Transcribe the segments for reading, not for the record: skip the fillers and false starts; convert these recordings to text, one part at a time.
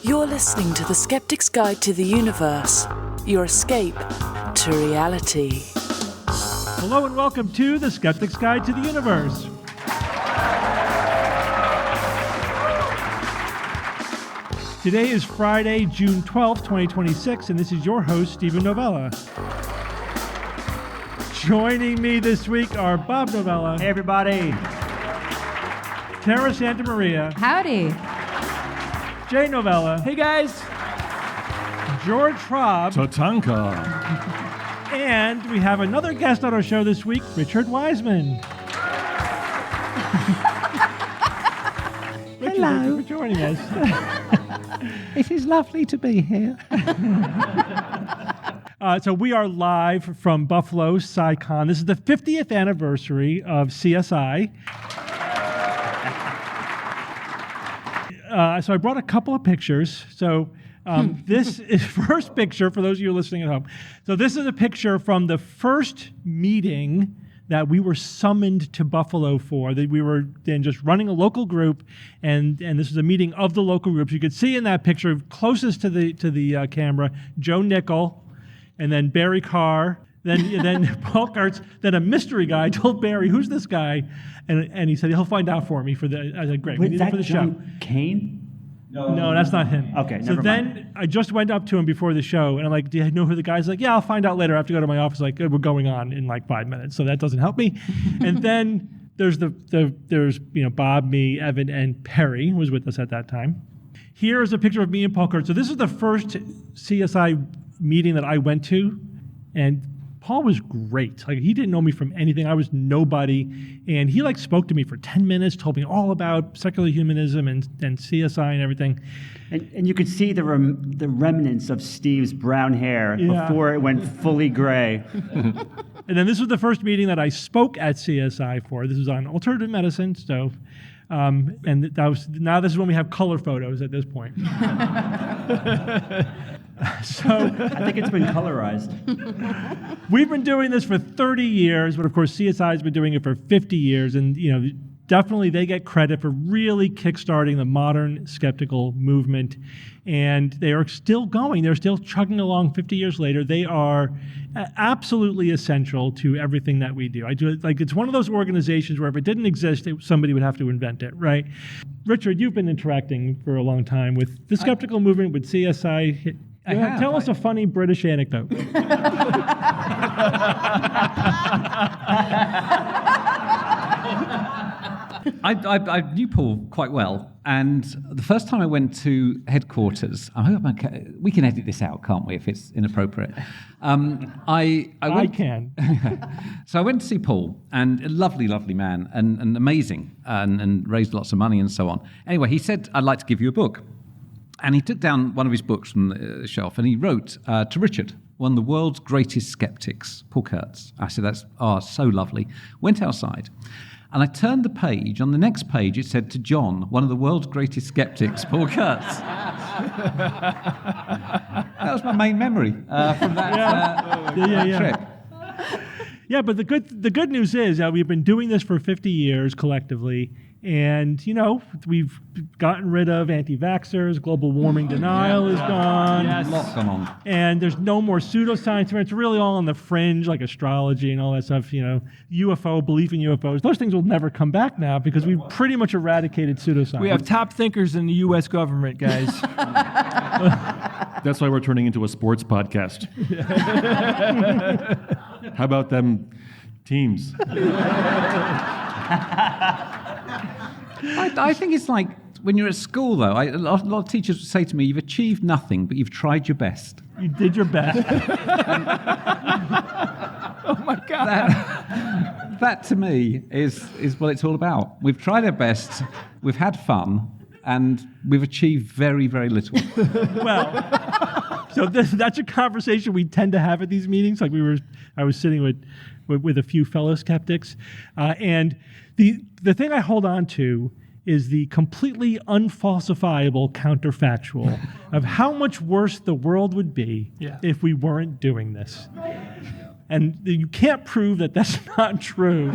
You're listening to the Skeptic's Guide to the Universe, your escape to reality. Hello and welcome to the Skeptic's Guide to the Universe. Today is Friday, June 12th, 2026, and this is your host, Stephen Novella. Joining me this week are Bob Novella. Hey, everybody. Tara Santa Maria. Howdy. Jay Novella. Hey, guys. George Traub. Tatanka. And we have another guest on our show this week, Richard Wiseman. Richard, Hello. thank you for joining us. It is lovely to be here. So we are live from Buffalo, CSIcon. This is the 50th anniversary of CSI. So I brought a couple of pictures. So this is first picture for those of you listening at home. So this is a picture from the first meeting that we were summoned to Buffalo for. That we were then just running a local group, and this was a meeting of the local groups. You could see in that picture closest to the camera, Joe Nickel, and then Barry Carr, then Paul Kurtz, then a mystery guy told Barry, "Who's this guy?" And he said he'll find out for me for the. I said, "Great, we need it for the show." Kane? No, that's not him. Okay, so never then mind. I just went up to him before the show, and I'm like, "Do you know who the guy's?" Like, "Yeah, I'll find out later. I have to go to my office. Like, we're going on in like 5 minutes, so that doesn't help me." And then there's there's Bob, me, Evan, and Perry was with us at that time. Here is a picture of me and Paul Kurtz. So this is the first CSI meeting that I went to, and Paul was great. Like, he didn't know me from anything. I was nobody. And he spoke to me for 10 minutes, told me all about secular humanism and CSI and everything. And you could see the remnants of Steve's brown hair before it went fully gray. And then this was the first meeting that I spoke at CSI for. This was on alternative medicine. So, and now this is when we have color photos at this point. So I think it's been colorized. We've been doing this for 30 years, but of course CSI has been doing it for 50 years, and definitely they get credit for really kickstarting the modern skeptical movement, and they are still going. They're still chugging along 50 years later. They are absolutely essential to everything that we do. It's one of those organizations where if it didn't exist, somebody would have to invent it, right? Richard, you've been interacting for a long time with the skeptical movement, with CSI. Tell us a funny British anecdote. I knew Paul quite well, and the first time I went to headquarters, I hope we can edit this out, can't we, if it's inappropriate? I can. So I went to see Paul, and a lovely, lovely man, and amazing, and raised lots of money and so on. Anyway, he said, "I'd like to give you a book." And he took down one of his books from the shelf, and he wrote to Richard, one of the world's greatest skeptics, Paul Kurtz. I said, "That's so lovely." Went outside, and I turned the page. On the next page, it said, "To John, one of the world's greatest skeptics, Paul Kurtz." That was my main memory from that trip. Yeah, but the good news is we've been doing this for 50 years collectively. And, we've gotten rid of anti-vaxxers, global warming denial is gone. Yes. A lot gone on. And there's no more pseudoscience. It's really all on the fringe, like astrology and all that stuff, UFO, belief in UFOs. Those things will never come back now because we've pretty much eradicated pseudoscience. We have top thinkers in the U.S. government, guys. That's why we're turning into a sports podcast. How about them teams? I think it's like when you're at school, though. A lot of teachers say to me, "You've achieved nothing, but you've tried your best." You did your best. Oh my God! That to me is what it's all about. We've tried our best, we've had fun, and we've achieved very, very little. Well, so that's a conversation we tend to have at these meetings. I was sitting with a few fellow skeptics, and the thing I hold on to is the completely unfalsifiable counterfactual of how much worse the world would be if we weren't doing this. And you can't prove that that's not true.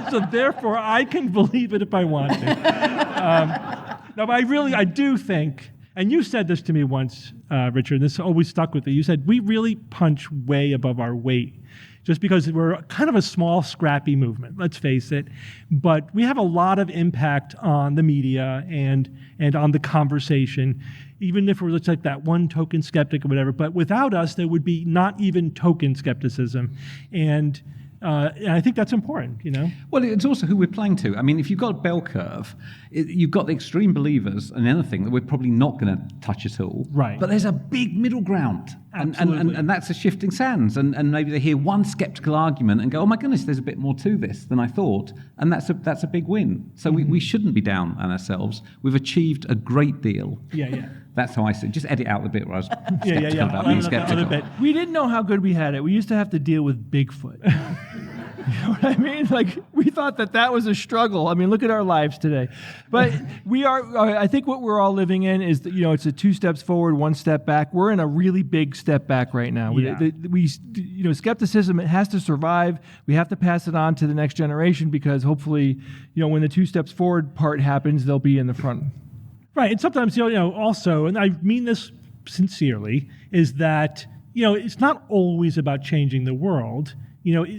So therefore, I can believe it if I want to. No, but I do think, and you said this to me once, Richard, and this always stuck with me. You said, we really punch way above our weight just because we're kind of a small, scrappy movement, let's face it. But we have a lot of impact on the media and on the conversation, even if we're just like that one token skeptic or whatever. But without us, there would be not even token skepticism. And I think that's important, you know? Well, it's also who we're playing to. I mean, if you've got a bell curve, you've got the extreme believers and anything that we're probably not going to touch at all. Right. But there's a big middle ground. And that's a shifting sands. And maybe they hear one skeptical argument and go, oh my goodness, there's a bit more to this than I thought. And that's a big win. So we shouldn't be down on ourselves. We've achieved a great deal. Yeah. That's how I see it. Just edit out the bit where I was skeptical about being skeptical. We didn't know how good we had it. We used to have to deal with Bigfoot. You know what I mean? Like, we thought that was a struggle. I mean, look at our lives today. But we are, I think what we're all living in is that, it's a 2 steps forward, 1 step back. We're in a really big step back right now. Yeah. Skepticism, it has to survive. We have to pass it on to the next generation because hopefully, when the 2 steps forward part happens, they'll be in the front. Right, and sometimes, also, and I mean this sincerely, is that, it's not always about changing the world.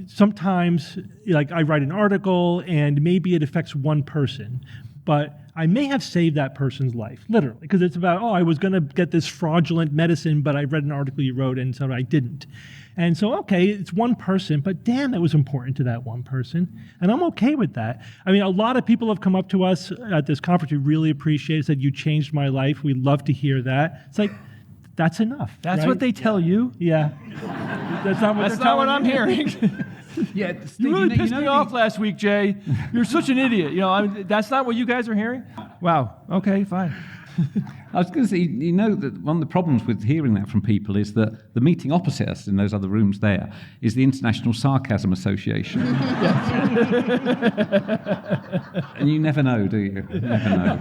Sometimes, like, I write an article and maybe it affects one person, but I may have saved that person's life, literally, because it's about, I was going to get this fraudulent medicine, but I read an article you wrote and so I didn't. And so, okay, it's one person, but damn, that was important to that one person. And I'm okay with that. I mean, a lot of people have come up to us at this conference. We really appreciate it. Said, you changed my life. We love to hear that. It's like, that's enough. That's right? what they tell you? Yeah. That's not what I'm hearing. Yeah, Steve, You really pissed me off last week, Jay. You're such an idiot. That's not what you guys are hearing? Wow. Okay, fine. I was going to say, that one of the problems with hearing that from people is that the meeting opposite us in those other rooms there is the International Sarcasm Association. And you never know, do you? You never know.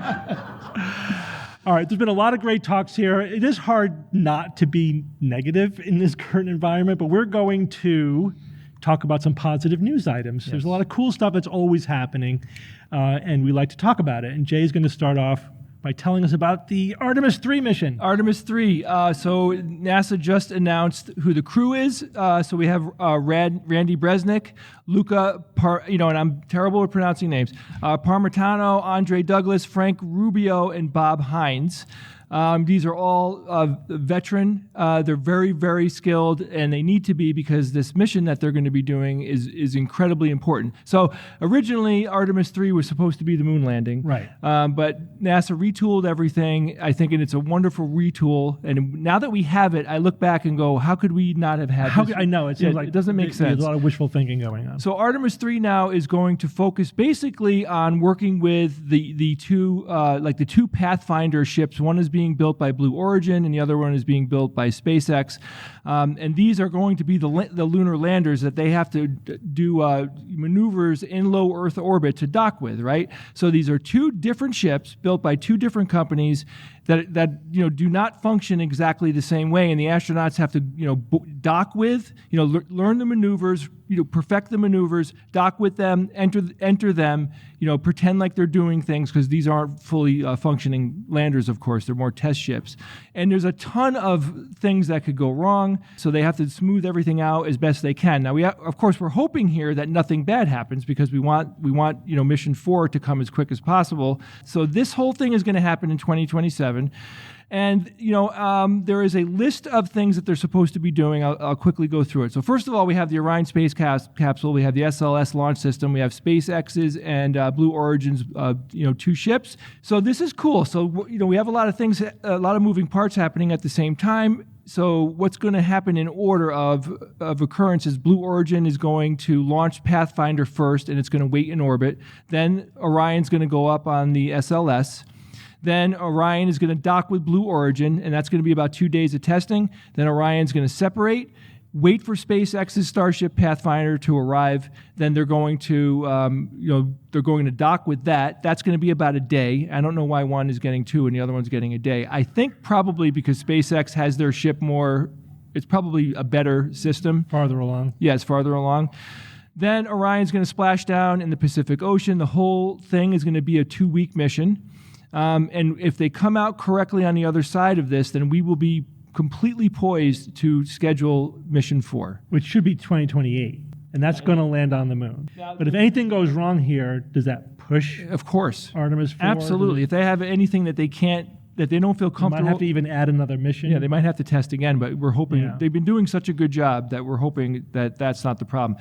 All right, there's been a lot of great talks here. It is hard not to be negative in this current environment, but we're going to talk about some positive news items. Yes. There's a lot of cool stuff that's always happening, and we like to talk about it. And Jay's going to start off by telling us about the Artemis 3 mission. Artemis 3. So NASA just announced who the crew is. So we have Randy Bresnik, Luca, and I'm terrible at pronouncing names, Parmitano, Andre Douglas, Frank Rubio, and Bob Hines. These are all veteran. They're very, very skilled, and they need to be because this mission that they're going to be doing is incredibly important. So originally, Artemis 3 was supposed to be the moon landing. Right. But NASA retooled everything, I think, and it's a wonderful retool. And now that we have it, I look back and go, how could we not have had this? I know. It seems like it doesn't make sense. There's a lot of wishful thinking going on. So Artemis 3 now is going to focus basically on working with the two Pathfinder ships. One is being built by Blue Origin, and the other one is being built by SpaceX. And these are going to be the lunar landers that they have to do maneuvers in low Earth orbit to dock with, right? So these are 2 different ships built by 2 different companies that do not function exactly the same way, and the astronauts have to dock with, learn the maneuvers, perfect the maneuvers, dock with them, enter them, pretend like they're doing things because these aren't fully functioning landers. Of course, they're more test ships, and there's a ton of things that could go wrong. So they have to smooth everything out as best they can. Now, of course, we're hoping here that nothing bad happens because we want mission 4 to come as quick as possible. So this whole thing is going to happen in 2027. And, there is a list of things that they're supposed to be doing. I'll quickly go through it. So first of all, we have the Orion space capsule. We have the SLS launch system. We have SpaceX's and Blue Origin's, 2 ships. So this is cool. So, we have a lot of things, a lot of moving parts happening at the same time. So what's going to happen in order of occurrence is Blue Origin is going to launch Pathfinder first, and it's going to wait in orbit. Then Orion's going to go up on the SLS. Then Orion is going to dock with Blue Origin, and that's going to be about 2 days of testing. Then Orion's going to separate, wait for SpaceX's Starship Pathfinder to arrive. Then they're going to, dock with that. That's going to be about a day. I don't know why one is getting 2 and the other one's getting a day. I think probably because SpaceX has their ship more. It's probably a better system. Farther along. Yeah, it's farther along. Then Orion's going to splash down in the Pacific Ocean. The whole thing is going to be a 2-week mission. And if they come out correctly on the other side of this, then we will be completely poised to schedule mission 4. Which should be 2028. And that's going to land on the moon. But if anything goes wrong here, does that push Of course. Artemis forward? Absolutely. If they have anything that they don't feel They comfortable. might have to even add another mission. Yeah, they might have to test again, but we're hoping they've been doing such a good job that we're hoping that that's not the problem.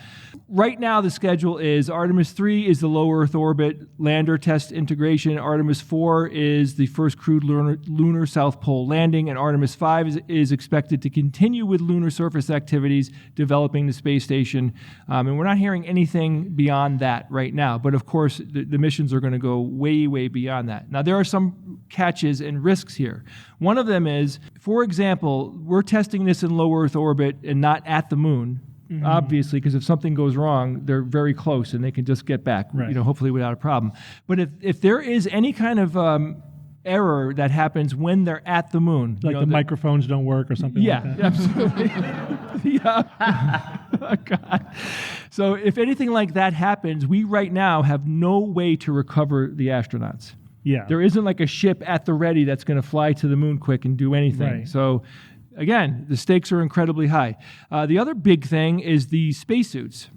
Right now, the schedule is Artemis 3 is the low Earth orbit lander test integration. Artemis 4 is the first crewed lunar South Pole landing, and Artemis 5 is expected to continue with lunar surface activities, developing the space station. And we're not hearing anything beyond that right now. But of course, the missions are going to go way, way beyond that. Now, there are some catches and risks here. One of them is, for example, we're testing this in low Earth orbit and not at the moon, obviously, because if something goes wrong, they're very close and they can just get back, hopefully without a problem. But if there is any kind of error that happens when they're at the moon, Like the microphones don't work or something like that. Yeah, absolutely. Oh, God. So if anything like that happens, we right now have no way to recover the astronauts. Yeah. There isn't like a ship at the ready that's going to fly to the moon quick and do anything. Right. So, again, the stakes are incredibly high. The other big thing is the spacesuits.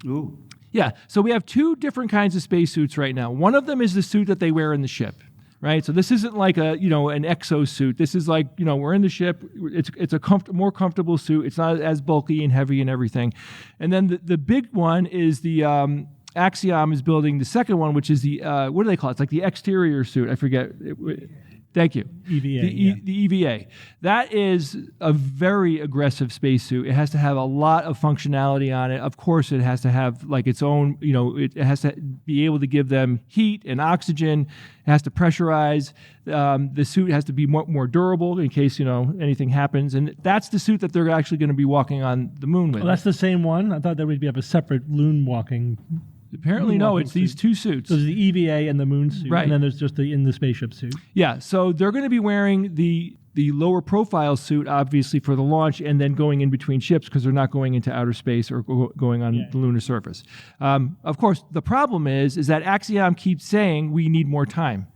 Ooh. Yeah, so we have 2 different kinds of spacesuits right now. One of them is the suit that they wear in the ship, right? So this isn't like an exosuit. This is like, we're in the ship. It's a more comfortable suit. It's not as bulky and heavy and everything. And then the big one is the Axiom is building the second one, which is the, what do they call it? It's like the exterior suit. I forget. Thank you. EVA. The EVA. That is a very aggressive spacesuit. It has to have a lot of functionality on it. Of course, it has to have like its own, it has to be able to give them heat and oxygen. It has to pressurize. The suit has to be more durable in case, anything happens. And that's the suit that they're actually going to be walking on the moon with. Well, that's the same one? I thought there would have a separate loon walking. Apparently, no, it's these 2 suits. So there's the EVA and the moon suit, Right. and then there's just the in the spaceship suit. Yeah, so they're going to be wearing the lower profile suit, obviously, for the launch, and then going in between ships because they're not going into outer space or going on the lunar surface. Of course, the problem is that Axiom keeps saying we need more time,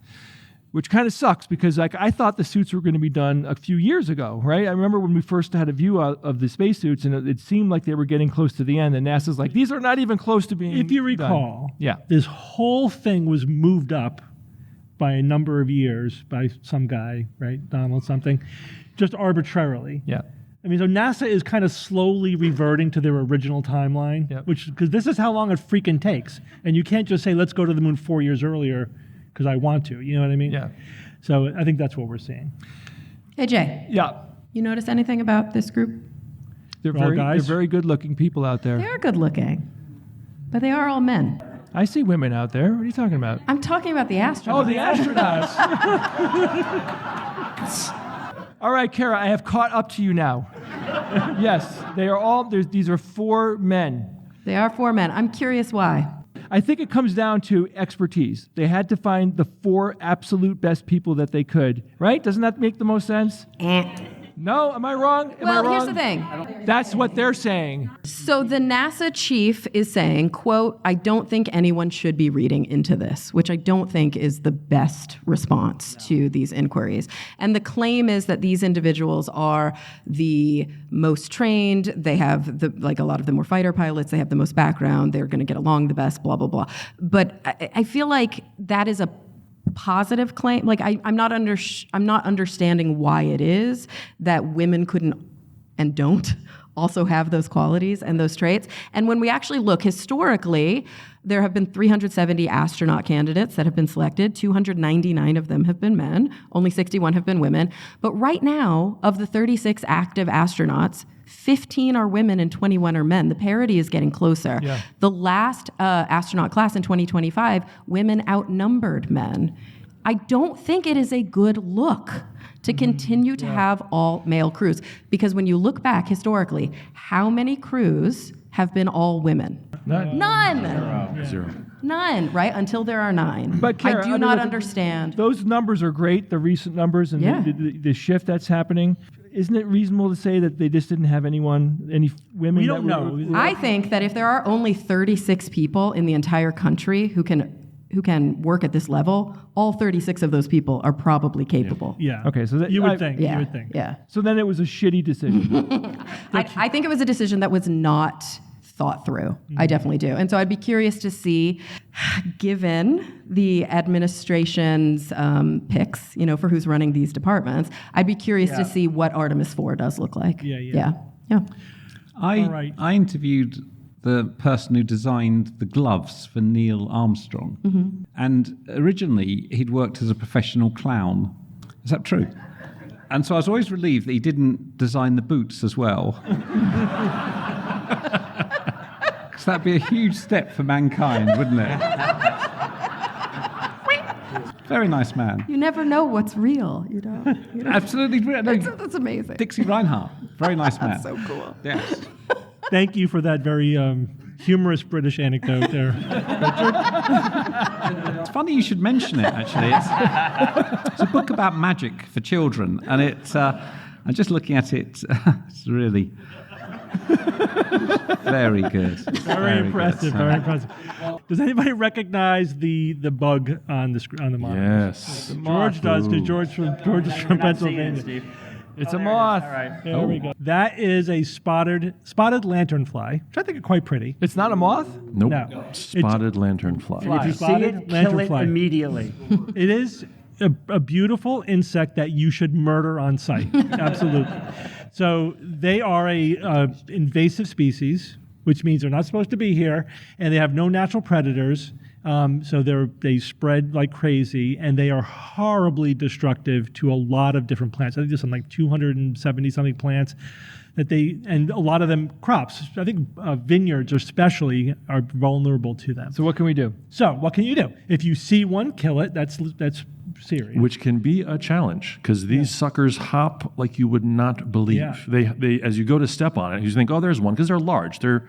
which kind of sucks because I thought the suits were going to be done a few years ago, right? I remember when we first had a view of the spacesuits, and it seemed like they were getting close to the end, and NASA's like, these are not even close to being If you recall, done. this whole thing was moved up by a number of years by some guy, right? Donald something, just arbitrarily. Yeah. I mean, so NASA is kind of slowly reverting to their original timeline, Yep. because this is how long it freaking takes. And you can't just say, let's go to the moon 4 years earlier because I want to. You know what I mean? Yeah. So I think that's what we're seeing. Hey, Jay, Yeah. you notice anything about this group? They're All they're very good-looking people out They there. are good looking, but they are all men. I see women out there. What are you talking about? I'm talking about the astronauts. Oh, the astronauts. All right, Kara, I have caught up to you now. Yes, they are all, these are 4 men. They are 4 men. I'm curious why. I think it comes down to expertise. They had to find the 4 absolute best people that they could, right? Doesn't that make the most sense? No, am I wrong? Am I Well, wrong? here's the thing. That's what they're saying. So the NASA chief is saying, quote, I don't think anyone should be reading into this, which I don't think is the best response to these inquiries. And the claim is that these individuals are the most trained. They have a lot of them were fighter pilots. They have the most background. They're going to get along the best, blah, blah, blah. But I feel like that is a positive claim. Like I'm not understanding why it is that women couldn't and don't also have those qualities and those traits. And when we actually look historically, there have been 370 astronaut candidates that have been selected. 299 of them have been men. Only 61 have been women. But right now, of the 36 active astronauts, 15 are women and 21 are men. The parity is getting closer. Yeah. The last astronaut class in 2025, women outnumbered men. I don't think it is a good look to continue to have all male crews. Because when you look back historically, how many crews have been all women? None. Zero. None, right? Until there are 9. But Kara, I do not understand. Those numbers are great, the recent numbers and Yeah. the shift that's happening. Isn't it reasonable to say that they just didn't have any women? We don't that were- know. I think that if there are only 36 people in the entire country who can who can work at this level, all 36 of those people are probably capable. Yeah. Okay, so that you would think. Yeah. You would think. Yeah. So then it was a shitty decision. I think it was a decision that was not thought through. I definitely do. And so I'd be curious to see, given the administration's picks, for who's running these departments, I'd be curious to see what Artemis 4 does look like. Yeah. I interviewed the person who designed the gloves for Neil Armstrong. And originally, he'd worked as a professional clown. Is that true? And so I was always relieved that he didn't design the boots as well. Because that'd be a huge step for mankind, wouldn't it? Very nice man. You never know what's real, Absolutely real. No, That's amazing. Dixie Reinhardt. Very nice man. That's so cool. Yes. Thank you for that very humorous British anecdote there. It's funny you should mention it, actually. It's a book about magic for children, and I'm just looking at it, it's really very good. Very impressive. Very impressive. Does anybody recognize the bug on the monitor? Yes. George does, because George is from Pennsylvania. It's a moth. All right. There we go. That is a spotted lanternfly, which I think are quite pretty. It's not a moth? Nope. No. Spotted lanternfly. If you see Spotted it, kill it lanternfly. immediately. It is a beautiful insect that you should murder on sight. Absolutely. So they are a invasive species, which means they're not supposed to be here, and they have no natural predators. So they spread like crazy, and they are horribly destructive to a lot of different plants. I think there's something like 270 something plants and a lot of them crops. I think vineyards especially are vulnerable to them. So what can we do? So what can you do? If you see one, kill it. That's serious. Which can be a challenge because these suckers hop like you would not believe. Yeah. They as you go to step on it, you think, oh, there's one, because they're large. They're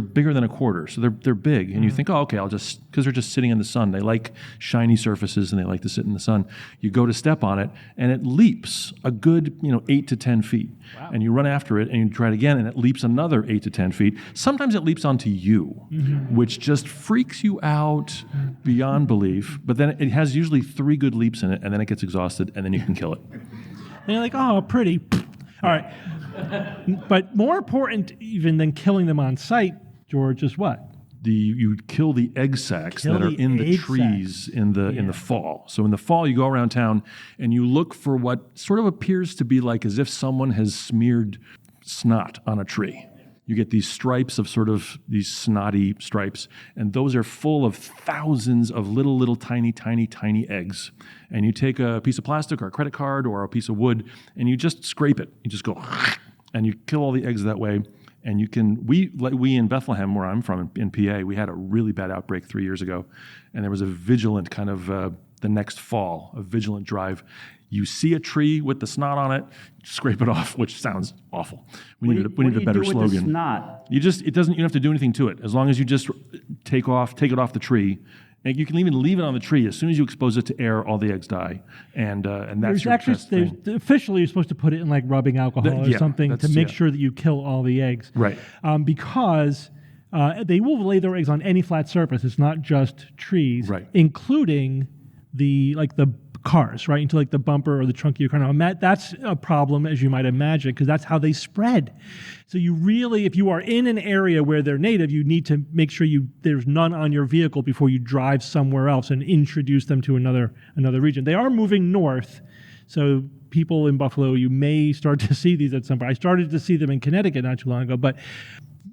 bigger than a quarter, so they're big, and you think, oh, okay, because they're just sitting in the sun. They like shiny surfaces and they like to sit in the sun. You go to step on it, and it leaps a good 8 to 10 feet, and you run after it, and you try it again, and it leaps another 8 to 10 feet. Sometimes it leaps onto you, which just freaks you out beyond belief. But then it has usually 3 good leaps in it, and then it gets exhausted, and then you can kill it. And you're like, oh, pretty. All right. But more important even than killing them on sight, George, is what? You kill the egg sacs Kill that are the in the egg trees in the fall. So in the fall, you go around town and you look for what sort of appears to be like as if someone has smeared snot on a tree. You get these stripes of sort of these snotty stripes, and those are full of thousands of little tiny eggs. And you take a piece of plastic or a credit card or a piece of wood, and you just scrape it. You just go, and you kill all the eggs that way. And you can, we in Bethlehem, where I'm from, in PA, we had a really bad outbreak 3 years ago, and there was a vigilant kind of the next fall, a vigilant drive. You see a tree with the snot on it, scrape it off, which sounds awful. We need a better slogan. With the snot? You don't have to do anything to it. As long as you just take it off the tree. And you can even leave it on the tree. As soon as you expose it to air, all the eggs die, and that's your best thing. Officially, you're supposed to put it in like rubbing alcohol or something to make sure that you kill all the eggs. Right. Because they will lay their eggs on any flat surface. It's not just trees, right, including the cars, right, into like the bumper or the trunk of your car. Now, that's a problem, as you might imagine, because that's how they spread. So you really, if you are in an area where they're native, you need to make sure there's none on your vehicle before you drive somewhere else and introduce them to another region. They are moving north, so people in Buffalo, you may start to see these at some point. I started to see them in Connecticut not too long ago, but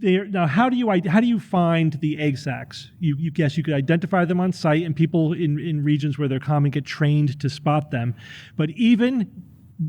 now, how do you find the egg sacs? You guess you could identify them on site, and people in regions where they're common get trained to spot them. But even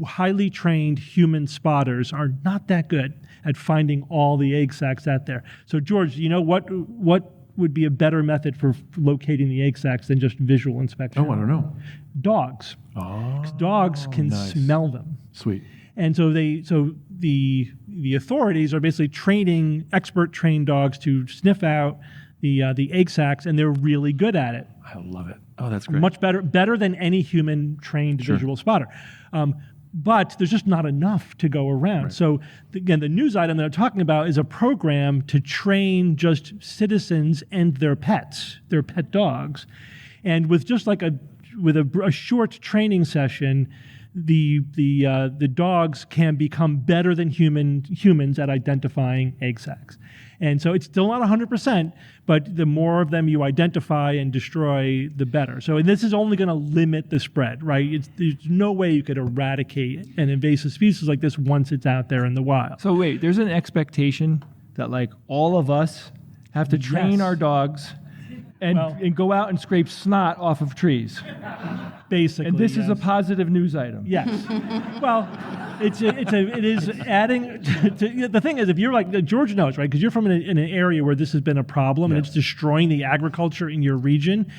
highly trained human spotters are not that good at finding all the egg sacs out there. So, George, what would be a better method for locating the egg sacs than just visual inspection? Oh, I don't know. Dogs. Oh, 'cause dogs can smell them. Sweet. And so the authorities are basically training expert trained dogs to sniff out the egg sacs, and they're really good at it. I love it. Oh, that's great. Much better than any human trained visual spotter. But there's just not enough to go around. Right. So again, the news item that I'm talking about is a program to train just citizens and their pets, their pet dogs. And with just like a short training session, the dogs can become better than humans at identifying egg sacs. And so it's still not 100%, but the more of them you identify and destroy, the better. So this is only going to limit the spread, right? There's no way you could eradicate an invasive species like this once it's out there in the wild. So wait, there's an expectation that like all of us have to train our dogs and go out and scrape snot off of trees. Basically, and this is a positive news item. Yes. Well, it is adding. The thing is, if you're like George knows, right? Because you're from in an area where this has been a problem and it's destroying the agriculture in your region.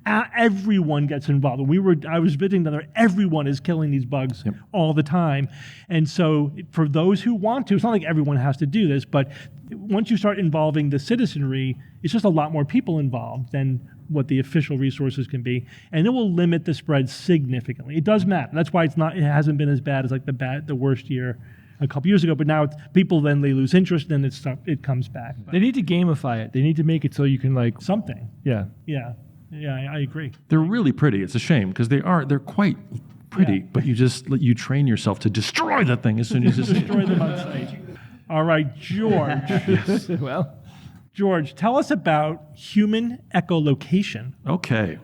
Everyone gets involved. I was visiting there. Everyone is killing these bugs all the time, and so for those who want to, it's not like everyone has to do this, but once you start involving the citizenry, it's just a lot more people involved than what the official resources can be, and it will limit the spread significantly. It does matter. That's why it hasn't been as bad as like the worst year a couple years ago. But now people they lose interest, and it comes back. But they need to gamify it. They need to make it so you can like something. Yeah. I agree. They're really pretty. It's a shame because they're quite pretty, but you train yourself to destroy that thing as soon as you destroy them on sight. All right, George. Well, George, tell us about human echolocation. Okay.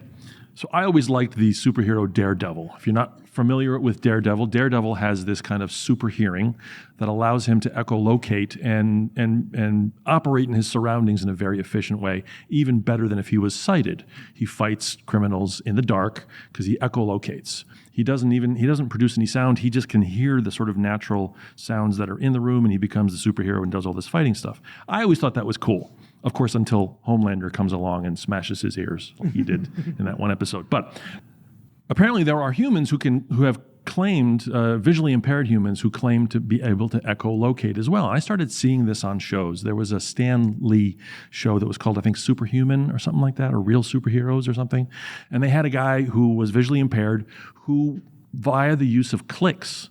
So I always liked the superhero Daredevil. If you're not familiar with Daredevil, Daredevil has this kind of super hearing that allows him to echolocate and operate in his surroundings in a very efficient way, even better than if he was sighted. He fights criminals in the dark because he echolocates. He doesn't produce any sound. He just can hear the sort of natural sounds that are in the room, and he becomes the superhero and does all this fighting stuff. I always thought that was cool. Of course, until Homelander comes along and smashes his ears, like he did in that one episode. But apparently there are humans who have claimed, visually impaired humans who claim to be able to echolocate as well. And I started seeing this on shows. There was a Stan Lee show that was called, I think, Superhuman or something like that, or Real Superheroes or something. And they had a guy who was visually impaired who, via the use of clicks,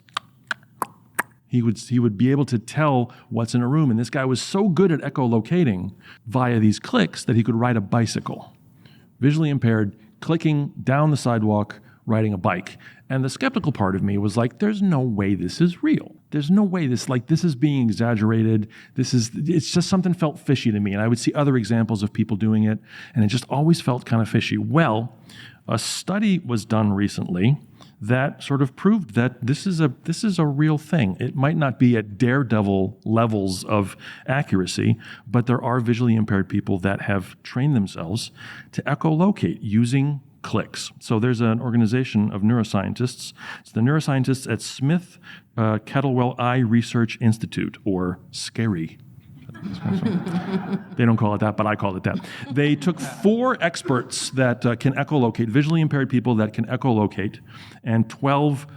he would be able to tell what's in a room. And this guy was so good at echolocating via these clicks that he could ride a bicycle. Visually impaired, clicking down the sidewalk, riding a bike. And the skeptical part of me was like, there's no way this is real. There's no way this is being exaggerated. It's just something felt fishy to me. And I would see other examples of people doing it, and it just always felt kind of fishy. Well, a study was done recently that sort of proved that this is a real thing. It might not be at Daredevil levels of accuracy, but there are visually impaired people that have trained themselves to echolocate using clicks. So there's an organization of neuroscientists. It's the neuroscientists at Smith Kettlewell Eye Research Institute, or SCARY. They don't call it that, but I call it that. They took 4 experts that can echolocate, visually impaired people that can echolocate, and 12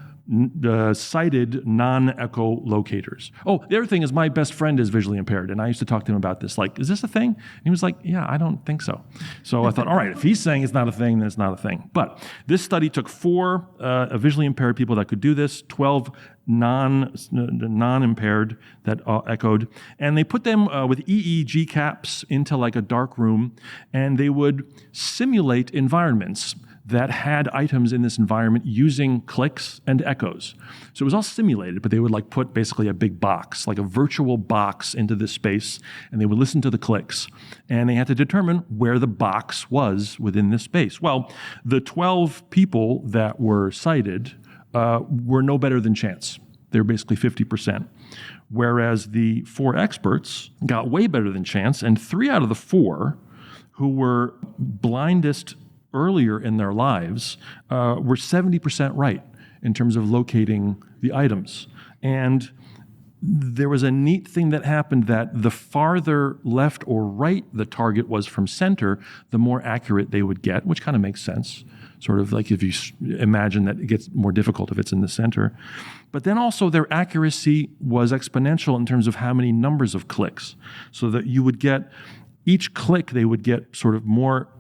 sighted non-echolocators. Oh, the other thing is my best friend is visually impaired, and I used to talk to him about this. Like, is this a thing? And he was like, yeah, I don't think so. So I thought, all right, if he's saying it's not a thing, then it's not a thing. But this study took 4 visually impaired people that could do this, 12 non-impaired that echoed, and they put them with EEG caps into like a dark room, and they would simulate environments that had items in this environment using clicks and echoes. So it was all simulated, but they would like put basically a big box, like a virtual box, into this space, and they would listen to the clicks, and they had to determine where the box was within this space. Well, the 12 people that were sighted were no better than chance. They were basically 50%. Whereas the 4 experts got way better than chance, and 3 out of the 4 who were blindest earlier in their lives were 70% right in terms of locating the items. And there was a neat thing that happened, that the farther left or right the target was from center, the more accurate they would get, which kind of makes sense. Sort of like if you imagine that it gets more difficult if it's in the center. But then also their accuracy was exponential in terms of how many numbers of clicks. So that you would get, each click they would get sort of more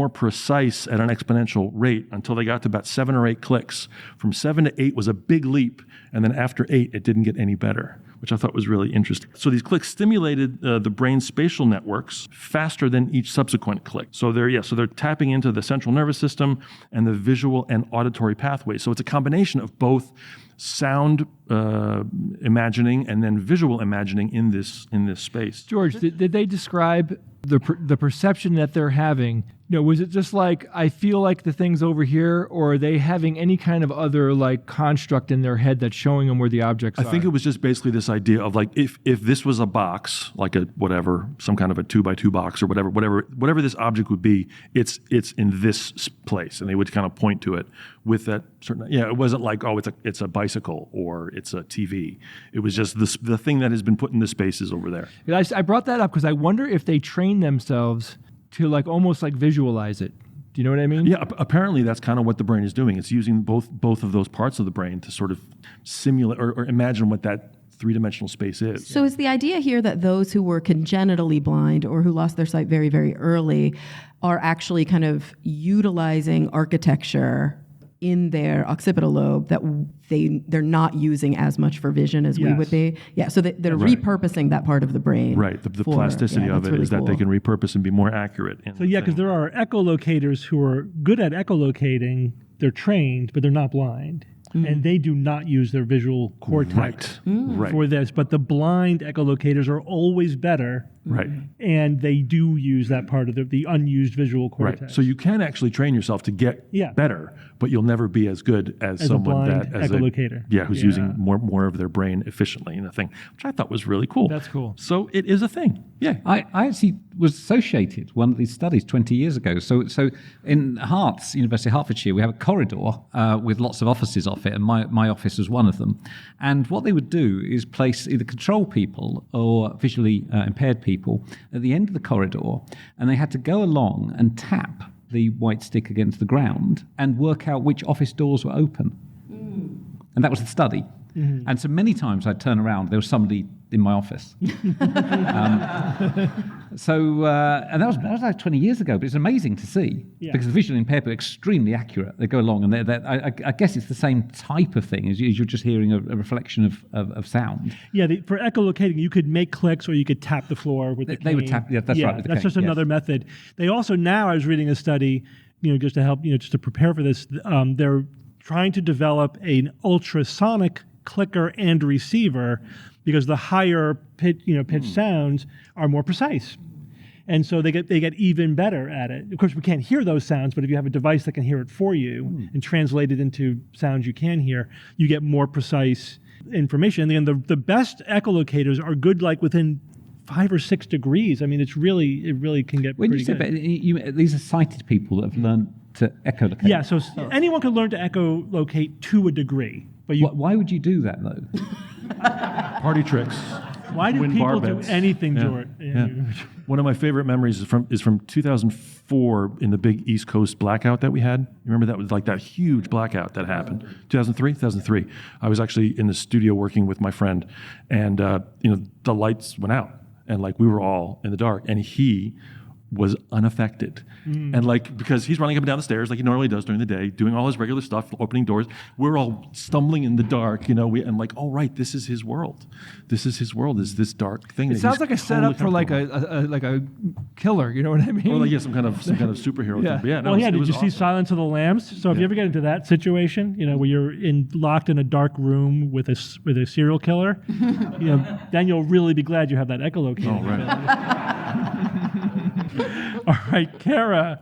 precise at an exponential rate until they got to about 7 or 8 clicks. From 7 to 8 was a big leap, and then after 8, it didn't get any better, which I thought was really interesting. So these clicks stimulated the brain's spatial networks faster than each subsequent click. So they're tapping into the central nervous system and the visual and auditory pathways. So it's a combination of both sound imagining and then visual imagining in this space. George, did they describe the perception that they're having? Was it just like, I feel like the thing's over here, or are they having any kind of other like construct in their head that's showing them where the objects are? I think it was just basically this idea of like, if this was a box, like a whatever, some kind of a 2x2 box or whatever this object would be, it's in this place, and they would kind of point to it with that certain. It wasn't like, oh, it's a bicycle or it's a TV. It was just the thing that has been put in the spaces over there. I brought that up because I wonder if they train themselves to like almost like visualize it. Do you know what I mean? Yeah, apparently that's kind of what the brain is doing. It's using both of those parts of the brain to sort of simulate or imagine what that three-dimensional space is. So is the idea here that those who were congenitally blind or who lost their sight very, very early are actually kind of utilizing architecture in their occipital lobe that they're not using as much for vision as we would be? Yeah, so they're repurposing that part of the brain. Right, the plasticity of it is that they can repurpose and be more accurate. So because there are echolocators who are good at echolocating, they're trained, but they're not blind. And they do not use their visual cortex for this. But the blind echolocators are always better. Right. And they do use that part of the unused visual cortex. Right. So you can actually train yourself to get better, but you'll never be as good as someone echolocator. Who's using more of their brain efficiently in a thing, which I thought was really cool. That's cool. So it is a thing. Yeah. I actually was associated one of these studies 20 years ago. So in Herts, University of Hertfordshire, we have a corridor with lots of offices off it, and my office was one of them. And what they would do is place either control people or visually impaired people at the end of the corridor, and they had to go along and tap the white stick against the ground and work out which office doors were open. And that was the study. And so many times I'd turn around, there was somebody in my office. And that was like 20 years ago, but it's amazing to see because the visually impaired people are extremely accurate. They go along, and I guess it's the same type of thing as you're just hearing a reflection of sound. Yeah, for echolocating, you could make clicks or you could tap the floor with the cane. They would tap, that's right. With the that's cane, just another method. They also now, I was reading a study, just to help, just to prepare for this, they're trying to develop an ultrasonic clicker and receiver because the higher pitched sounds are more precise. And so they get even better at it. Of course, we can't hear those sounds, but if you have a device that can hear it for you and translate it into sounds you can hear, you get more precise information. And then the best echolocators are good like within 5 or 6 degrees. I mean, it really can get pretty good. When you said, these are sighted people that have learned to echolocate. Yeah, so anyone can learn to echolocate to a degree. But why would you do that, though? Party tricks. Why do people do anything, George? Yeah. One of my favorite memories is from 2004 in the big East Coast blackout that we had. You remember that was like that huge blackout that happened? 2003. I was actually in the studio working with my friend, and the lights went out, and like we were all in the dark, and he was unaffected. And like, because he's running up and down the stairs like he normally does during the day, doing all his regular stuff, opening doors. We're all stumbling in the dark, and like, oh, right, this is his world. This is his world, is this dark thing. It sounds like a setup for like a killer, you know what I mean? Or like, some kind of superhero thing. But did you see Silence of the Lambs? So if you ever get into that situation, where you're locked in a dark room with a serial killer, then you'll really be glad you have that echolocating. Oh, right. All right, Kara,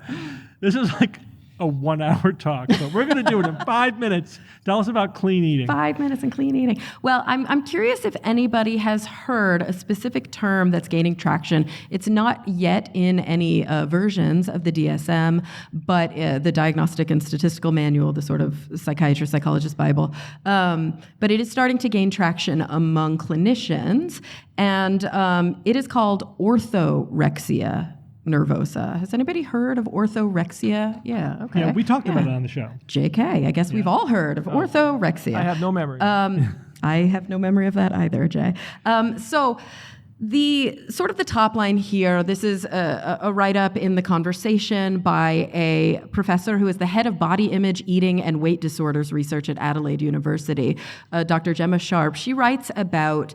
this is like a 1-hour talk, so we're going to do it in 5 minutes. Tell us about clean eating. 5 minutes and clean eating. Well, I'm curious if anybody has heard a specific term that's gaining traction. It's not yet in any versions of the DSM, but the Diagnostic and Statistical Manual, the sort of psychiatrist, psychologist Bible. But it is starting to gain traction among clinicians, and it is called orthorexia nervosa. Has anybody heard of orthorexia? Yeah, okay. Yeah, we talked about it on the show. JK, I guess we've all heard of orthorexia. I have no memory. I have no memory of that either, Jay. So the sort of the top line here, this is a write-up in The Conversation by a professor who is the head of body image, eating, and weight disorders research at Adelaide University, Dr. Gemma Sharp. She writes about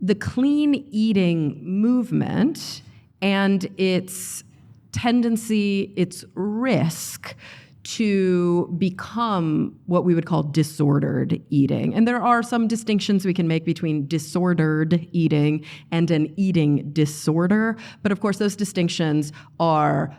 the clean eating movement and its tendency, its risk to become what we would call disordered eating. And there are some distinctions we can make between disordered eating and an eating disorder. But of course, those distinctions are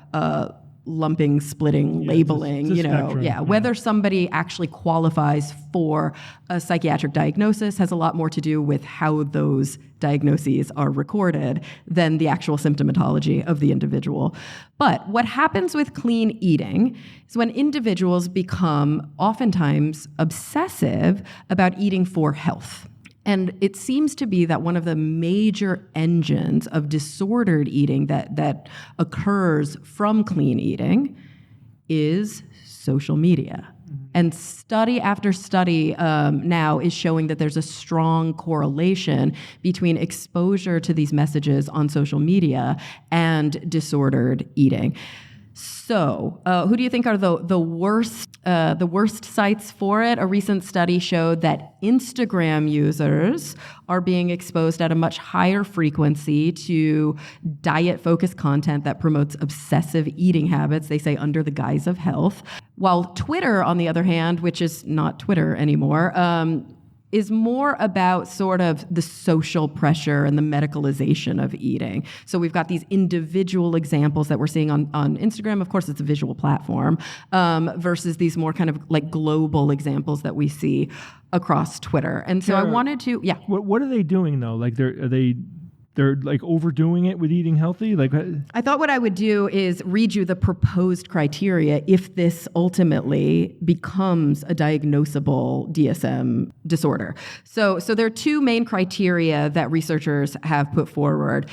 lumping, splitting, labeling, it's a spectrum. Whether somebody actually qualifies for a psychiatric diagnosis has a lot more to do with how those diagnoses are recorded than the actual symptomatology of the individual. But what happens with clean eating is when individuals become oftentimes obsessive about eating for health. And it seems to be that one of the major engines of disordered eating that occurs from clean eating is social media. And study after study now is showing that there's a strong correlation between exposure to these messages on social media and disordered eating. So, who do you think are the worst sites for it? A recent study showed that Instagram users are being exposed at a much higher frequency to diet-focused content that promotes obsessive eating habits, they say under the guise of health. While Twitter, on the other hand, which is not Twitter anymore, is more about sort of the social pressure and the medicalization of eating. So we've got these individual examples that we're seeing on Instagram. Of course, it's a visual platform, versus these more kind of like global examples that we see across Twitter. And so I wanted to, What are they doing though? Like they're like overdoing it with eating healthy? Like, I thought what I would do is read you the proposed criteria if this ultimately becomes a diagnosable DSM disorder. So there are two main criteria that researchers have put forward.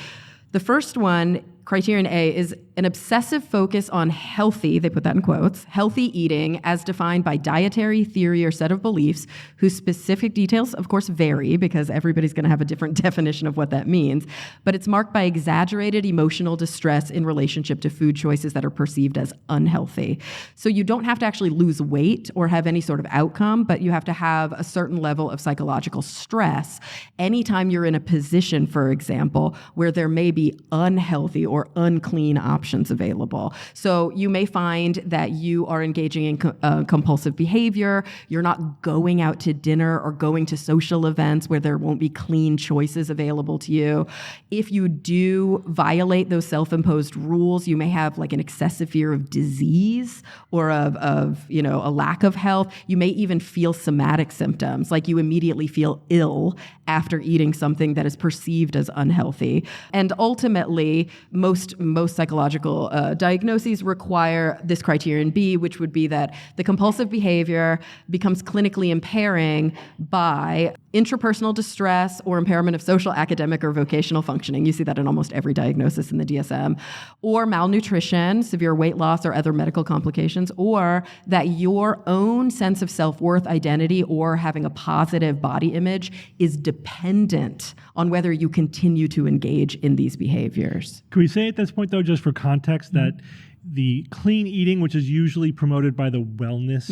The first one, criterion A, is an obsessive focus on healthy, they put that in quotes, healthy eating as defined by dietary theory or set of beliefs whose specific details, of course, vary because everybody's going to have a different definition of what that means. But it's marked by exaggerated emotional distress in relationship to food choices that are perceived as unhealthy. So you don't have to actually lose weight or have any sort of outcome, but you have to have a certain level of psychological stress anytime you're in a position, for example, where there may be unhealthy or unclean options available. So you may find that you are engaging in compulsive behavior. You're not going out to dinner or going to social events where there won't be clean choices available to you. If you do violate those self-imposed rules, you may have like an excessive fear of disease or of a lack of health. You may even feel somatic symptoms, like you immediately feel ill after eating something that is perceived as unhealthy. And ultimately, most psychological diagnoses require this criterion B, which would be that the compulsive behavior becomes clinically impairing by intrapersonal distress or impairment of social, academic, or vocational functioning. You see that in almost every diagnosis in the DSM. Or malnutrition, severe weight loss, or other medical complications, or that your own sense of self-worth, identity, or having a positive body image is dependent on whether you continue to engage in these behaviors. Can we say at this point, though, just for context, that the clean eating, which is usually promoted by the wellness,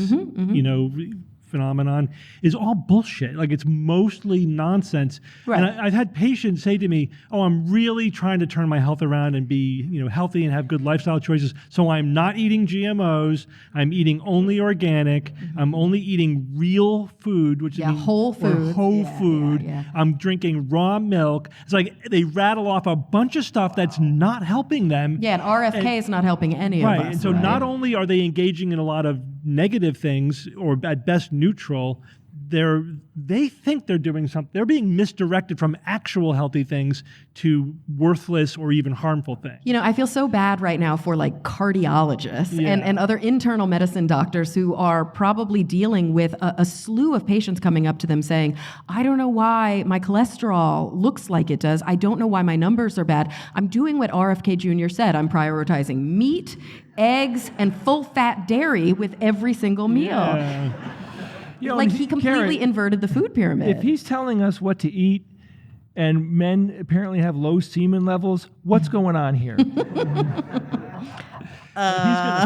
phenomenon, is all bullshit. Like, it's mostly nonsense. Right. And I've had patients say to me, "Oh, I'm really trying to turn my health around and be, healthy and have good lifestyle choices. So I'm not eating GMOs. I'm eating only organic. I'm only eating real food, which is whole food. Yeah. I'm drinking raw milk." It's like they rattle off a bunch of stuff that's not helping them. Yeah, and RFK is not helping any of us. Right. And so not only are they engaging in a lot of negative things, or at best neutral, they think they're doing something. They're being misdirected from actual healthy things to worthless or even harmful things. I feel so bad right now for like cardiologists and other internal medicine doctors who are probably dealing with a slew of patients coming up to them saying, "I don't know why my cholesterol looks like it does. I don't know why my numbers are bad. I'm doing what RFK Jr. said. I'm prioritizing meat, eggs, and full-fat dairy with every single meal." Yeah. He completely inverted the food pyramid. If he's telling us what to eat and men apparently have low semen levels, what's going on here? He's going to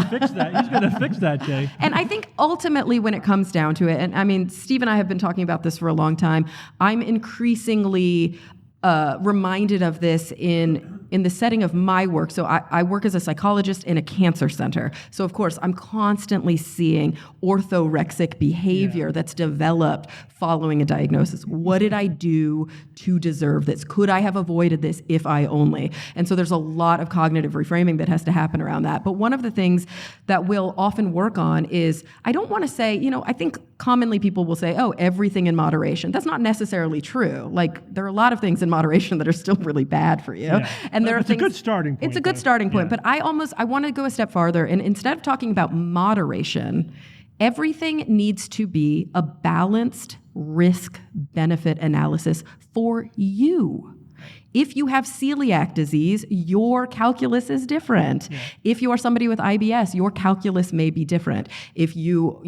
fix that. He's going to fix that, Jay. And I think ultimately when it comes down to it, and I mean, Steve and I have been talking about this for a long time, I'm increasingly reminded of this in the setting of my work. So I work as a psychologist in a cancer center. So of course, I'm constantly seeing orthorexic behavior that's developed following a diagnosis. What did I do to deserve this? Could I have avoided this if I only? And so there's a lot of cognitive reframing that has to happen around that. But one of the things that we'll often work on is, I don't want to say, I think commonly people will say, oh, everything in moderation. That's not necessarily true. Like, there are a lot of things in moderation that are still really bad for you. Yeah. And there are it's things, a good starting point. It's a good starting point. Yeah. But I want to go a step farther. And instead of talking about moderation, everything needs to be a balanced risk-benefit analysis for you. If you have celiac disease, your calculus is different. Yeah. If you are somebody with IBS, your calculus may be different. If you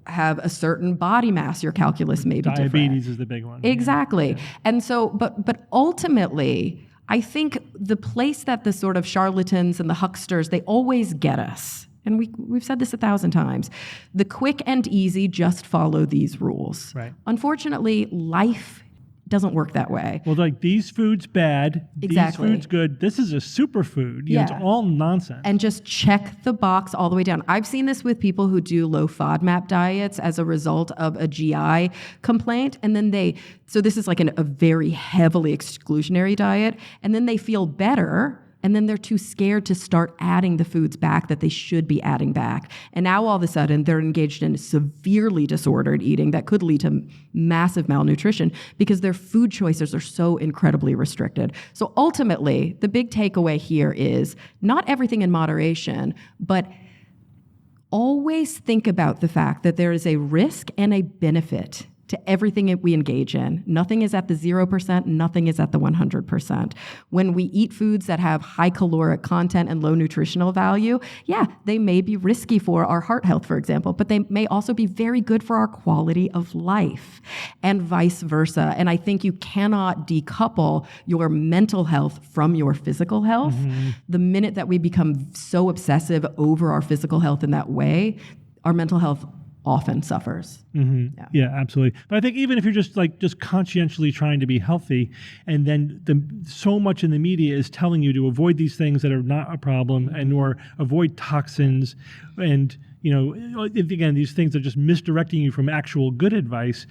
have a certain body mass, your calculus may be different. Diabetes is the big one. Exactly. Yeah. And so, but ultimately, I think the place that the sort of charlatans and the hucksters, they always get us. And we've said this 1,000 times. The quick and easy just follow these rules. Right. Unfortunately, life doesn't work that way. Well, like, these foods bad, exactly. These foods good. This is a superfood. It's all nonsense. And just check the box all the way down. I've seen this with people who do low FODMAP diets as a result of a GI complaint. And then so this is like a very heavily exclusionary diet. And then they feel better. And then they're too scared to start adding the foods back that they should be adding back. And now all of a sudden they're engaged in severely disordered eating that could lead to massive malnutrition because their food choices are so incredibly restricted. So ultimately, the big takeaway here is not everything in moderation, but always think about the fact that there is a risk and a benefit to everything that we engage in. Nothing is at the 0%, nothing is at the 100%. When we eat foods that have high caloric content and low nutritional value, they may be risky for our heart health, for example, but they may also be very good for our quality of life, and vice versa. And I think you cannot decouple your mental health from your physical health. Mm-hmm. The minute that we become so obsessive over our physical health in that way, our mental health often suffers. Mm-hmm. Yeah, absolutely. But I think even if you're just conscientiously trying to be healthy, and then so much in the media is telling you to avoid these things that are not a problem, and or avoid toxins, and again, these things are just misdirecting you from actual good advice.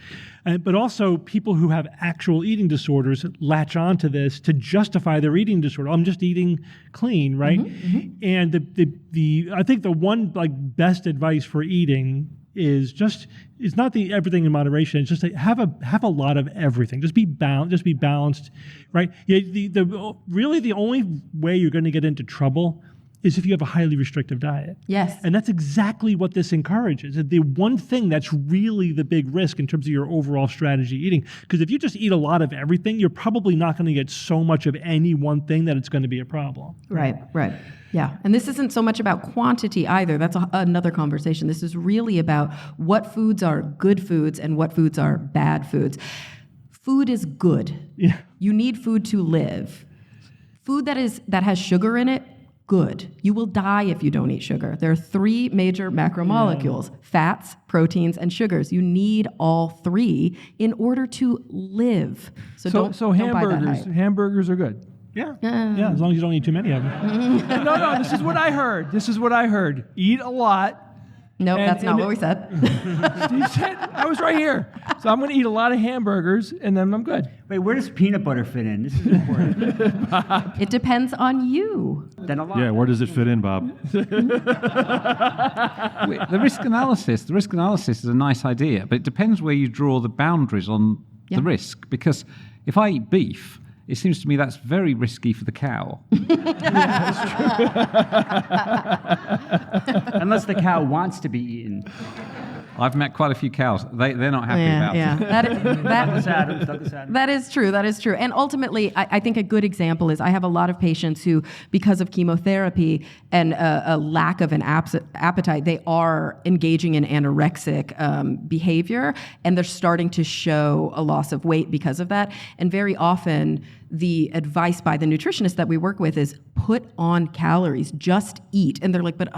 But also, people who have actual eating disorders latch onto this to justify their eating disorder. I'm just eating clean, right? Mm-hmm, mm-hmm. And I think the one best advice for eating is it's not the everything in moderation. It's just have a lot of everything. Just be balanced, right? Really the only way you're going to get into trouble is if you have a highly restrictive diet. Yes. And that's exactly what this encourages. The one thing that's really the big risk in terms of your overall strategy eating, because if you just eat a lot of everything, you're probably not going to get so much of any one thing that it's going to be a problem. Right. Yeah, and this isn't so much about quantity either. That's another conversation. This is really about what foods are good foods and what foods are bad foods. Food is good. Yeah. You need food to live. Food that has sugar in it, good. You will die if you don't eat sugar. There are 3 major macromolecules: fats, proteins, and sugars. You need all 3 in order to live. So don't buy that hype. Hamburgers are good. Yeah, as long as you don't eat too many of them. No, this is what I heard. Eat a lot. No, that's not what we said. Steve said, I was right here. So I'm going to eat a lot of hamburgers, and then I'm good. Wait, where does peanut butter fit in? This is important. It depends on you. Then a lot. Yeah, where does it fit in, Bob? The risk analysis is a nice idea, but it depends where you draw the boundaries on the risk. Because if I eat beef, it seems to me that's very risky for the cow. Unless the cow wants to be eaten. I've met quite a few cows. They're not happy about it. Douglas Adams. That is true. And ultimately, I think a good example is I have a lot of patients who, because of chemotherapy and a lack of an appetite, they are engaging in anorexic behavior, and they're starting to show a loss of weight because of that. And very often, the advice by the nutritionist that we work with is put on calories, just eat. And they're like, but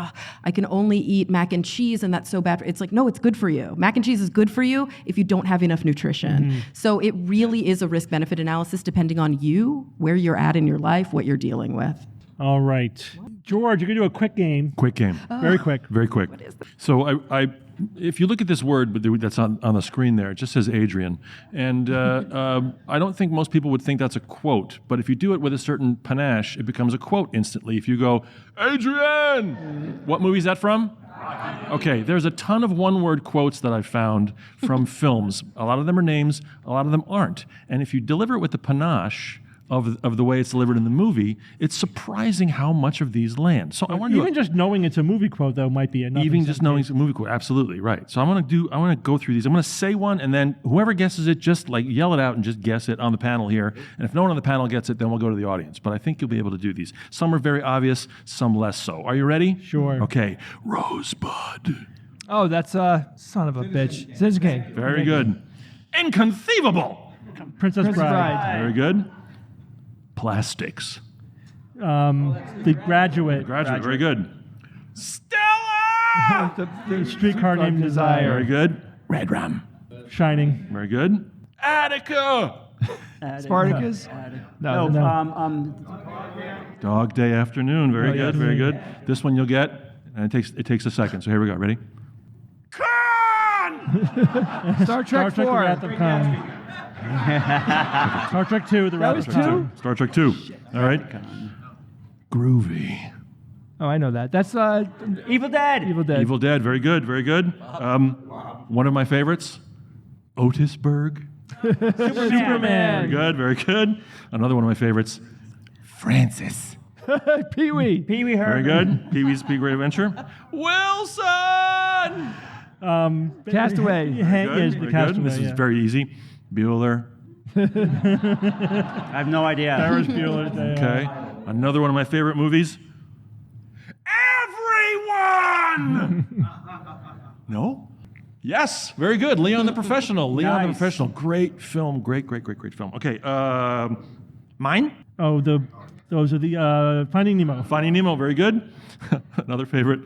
I can only eat mac and cheese and that's so bad. It's like, no, it's good for you. Mac and cheese is good for you if you don't have enough nutrition. So it really is a risk-benefit analysis depending on you, where you're at in your life, what you're dealing with. All right. George, you're going to do a quick game. Quick game. Very quick. Very quick. So if you look at this word that's on the screen there, it just says Adrian. And I don't think most people would think that's a quote. But if you do it with a certain panache, it becomes a quote instantly. If you go, Adrian! What movie is that from? Okay, there's a ton of one-word quotes that I found from films. A lot of them are names. A lot of them aren't. And if you deliver it with the panache of the way it's delivered in the movie, it's surprising how much of these land. So I want to just knowing it's a movie quote though might be enough. Even just knowing it's a movie quote, absolutely right. So I want to go through these. I'm going to say one, and then whoever guesses it, just like yell it out and just guess it on the panel here. And if no one on the panel gets it, then we'll go to the audience. But I think you'll be able to do these. Some are very obvious, some less so. Are you ready? Sure. Okay. Rosebud. Oh, that's son of a bitch. Citizen Kane. Very good. Inconceivable. Princess Bride. Very good. Plastics. The Graduate. Graduate. Very good. Stella. The Streetcar Named Desire. Very good. Red Rum. Shining. Very good. Attica. Spartacus? No. Dog Day Afternoon. Very good. yes. Very good. This one you'll get, and it takes a second. So here we go. Ready? Star Trek 4. The Wrath of Khan. Star Trek 2, The Wrath of Khan. Star Trek 2. All right. Groovy. Oh, I know that. That's Evil Dead. Evil Dead. Evil Dead. Very good. Very good. One of my favorites. Otisburg. Superman. Very good. Very good. Another one of my favorites. Francis. Pee-wee. Pee-wee Very Herman. good. Pee-wee's Big Great Adventure. Wilson. Castaway. Good. Yes, the Very Castaway. good. This is very easy. Bueller. I have no idea. Ferris Bueller's Day Off. Okay. Another one of my favorite movies. Everyone! No? Yes. Very good. Leon the Professional. Leon the Nice. Professional. Great film. Great film. Okay. Mine? Oh, those are the Finding Nemo. Finding Nemo. Very good. Another favorite.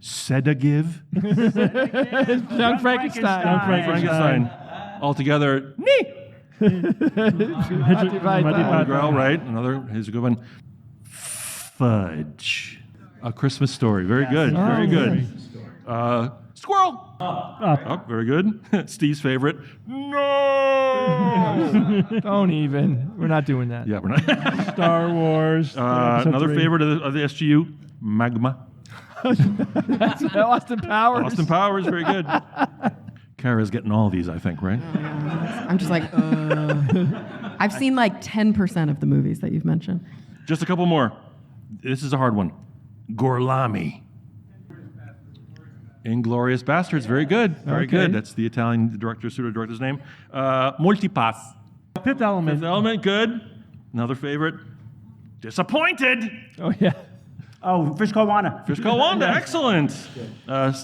Sedagive. Young Frankenstein. Frankenstein. Altogether. Growl, right. Another. Here's a good one. Fudge. A Christmas Story. Very good. Very good. Squirrel. Up. Very good. Steve's favorite. No. Don't even. We're not doing that. Yeah, we're not. Star Wars. Another 3. favorite of the SGU. Magma. That's Austin Powers. Austin Powers. Very good. Kara's getting all these, I think, right? I'm just like, I've seen like 10% of the movies that you've mentioned. Just a couple more. This is a hard one. Gorlami. Inglourious Bastards. Very good. Very good. That's the Italian pseudo-director's name. Multipass. Fifth Element. Fifth Element. Good. Another favorite. Disappointed. Oh, yeah. Oh, Fish Called Wanda. Fish Called Wanda. Excellent.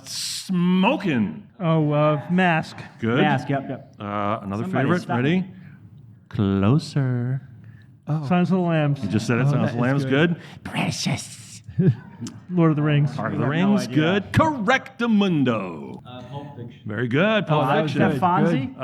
Smoking. Oh, Mask. Good. Mask, yep. Another Somebody favorite. stop Ready? Closer. Silence of the Lambs. You just said it. Silence of the Lambs. Good. Precious. Lord of the Rings. Part of the I have no Rings. idea. Good. Correctamundo. Pulp Fiction. Very good. Pulp that was Fiction. Is that Fonzie?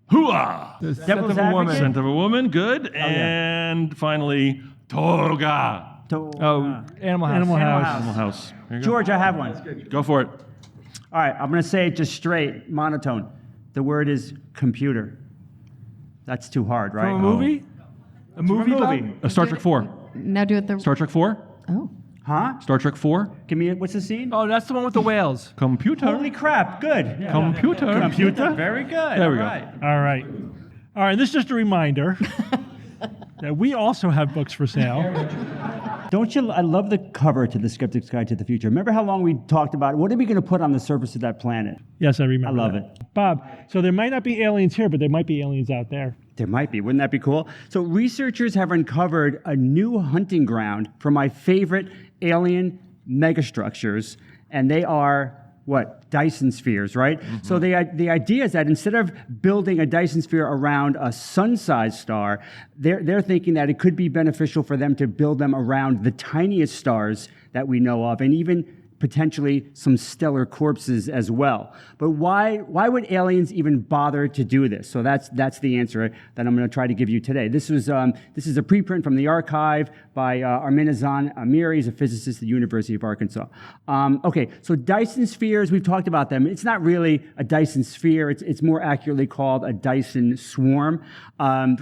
Hooah. The Scent Devil's of a Woman. Advocate? Scent of a Woman. Good. yeah. And finally, Toga. Oh, Animal House. Animal House. Animal House. There you go. George, I have one. Go for it. All right, I'm going to say it just straight, monotone. The word is computer. That's too hard, right? From a movie? A movie? Bob? Star Trek 4. Now do it the. Star Trek 4. Oh. Huh? Star Trek 4. Give me, what's the scene? Oh, that's the one with the whales. Computer. Holy crap, good. Computer. Computer. Very good. There we go. All right. All right. All right, this is just a reminder that we also have books for sale. Don't you, I love the cover to The Skeptic's Guide to the Future. Remember how long we talked about what are we going to put on the surface of that planet? Yes, I remember. I love that. it. Bob, so there might not be aliens here, but there might be aliens out there. There might be. Wouldn't that be cool? So researchers have uncovered a new hunting ground for my favorite alien megastructures, and they are what? Dyson spheres, right? Mm-hmm. So the idea is that instead of building a Dyson sphere around a sun-sized star, they're thinking that it could be beneficial for them to build them around the tiniest stars that we know of, and even potentially some stellar corpses as well. But why would aliens even bother to do this? So that's the answer that I'm going to try to give you today. This is a preprint from the archive by Arminazan Amiri. He's a physicist at the University of Arkansas. Okay, so Dyson spheres, we've talked about them. It's not really a Dyson sphere. It's more accurately called a Dyson swarm.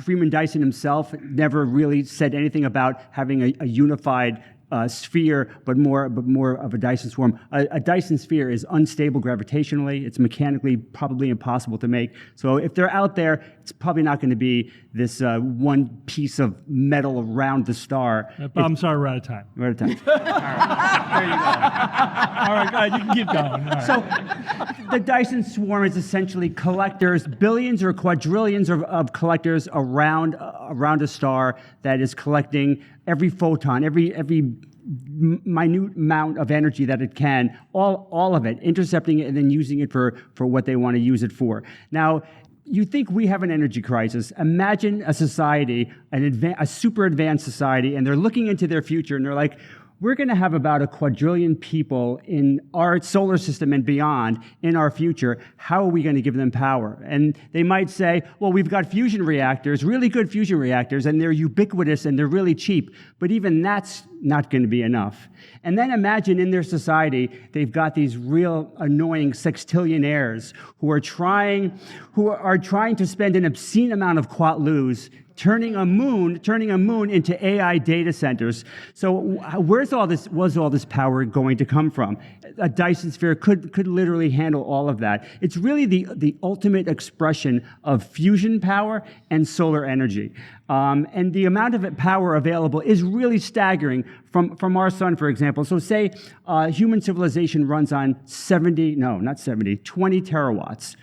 Freeman Dyson himself never really said anything about having a unified sphere, but more of a Dyson swarm. A Dyson sphere is unstable gravitationally. It's mechanically probably impossible to make. So if they're out there, it's probably not going to be this one piece of metal around the star. I'm sorry, we're out of time. We're out of time. All right. There you go. All right, go ahead. You can keep going. All right. So the Dyson swarm is essentially collectors, billions or quadrillions of collectors around a star that is collecting every photon, every minute amount of energy that it can, all of it, intercepting it and then using it for what they want to use it for. Now, you think we have an energy crisis. Imagine a society, a super advanced society, and they're looking into their future and they're like, we're going to have about a quadrillion people in our solar system and beyond in our future. How are we going to give them power? And they might say, well, we've got fusion reactors, really good fusion reactors, and they're ubiquitous and they're really cheap. But even that's not going to be enough. And then imagine in their society, they've got these real annoying sextillionaires who are trying to spend an obscene amount of quatlus turning a moon into AI data centers. So was all this power going to come from? A Dyson sphere could literally handle all of that. It's really the ultimate expression of fusion power and solar energy. And the amount of power available is really staggering from our sun, for example. So say human civilization runs on 20 terawatts.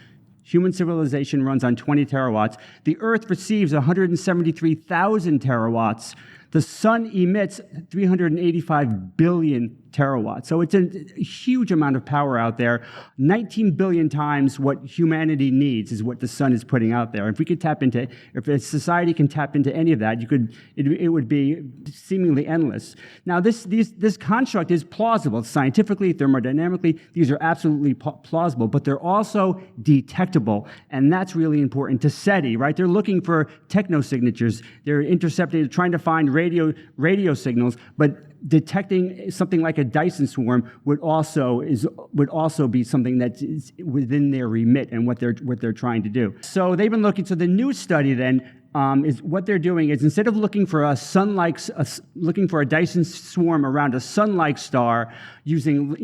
Human civilization runs on 20 terawatts. The Earth receives 173,000 terawatts. The sun emits 385 billion terawatts. So it's a huge amount of power out there. 19 billion times what humanity needs is what the sun is putting out there. If a society can tap into any of that, it would be seemingly endless. Now, this construct is plausible. Scientifically, thermodynamically, these are absolutely plausible, but they're also detectable, and that's really important to SETI, right? They're looking for technosignatures. They're intercepting, trying to find radio signals, but detecting something like a Dyson swarm would also be something that is within their remit and what they're trying to do. So they've been looking. So the new study then is what they're doing is instead of looking for a Dyson swarm around a sun-like star using,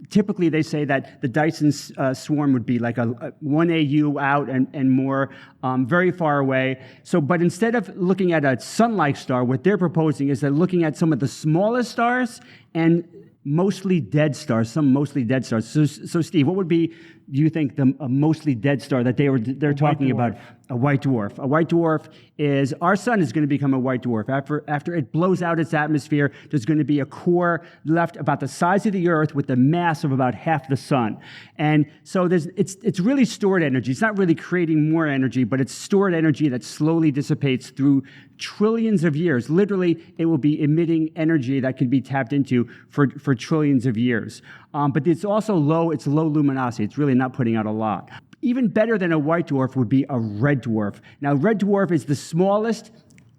typically they say that the Dyson swarm would be like a 1 AU out and more, very far away. So, but instead of looking at a sun-like star, what they're proposing is they're looking at some of the smallest stars and mostly dead stars, some mostly dead stars. So Steve, what would be, do you think, a mostly dead star that they're talking about? A white dwarf. A white dwarf is, our sun is going to become a white dwarf. After it blows out its atmosphere, there's going to be a core left about the size of the Earth with the mass of about half the sun. And so it's really stored energy. It's not really creating more energy, but it's stored energy that slowly dissipates through trillions of years. Literally, it will be emitting energy that can be tapped into for trillions of years. But it's also low luminosity. It's really not putting out a lot. Even better than a white dwarf would be a red dwarf. Now, red dwarf is the smallest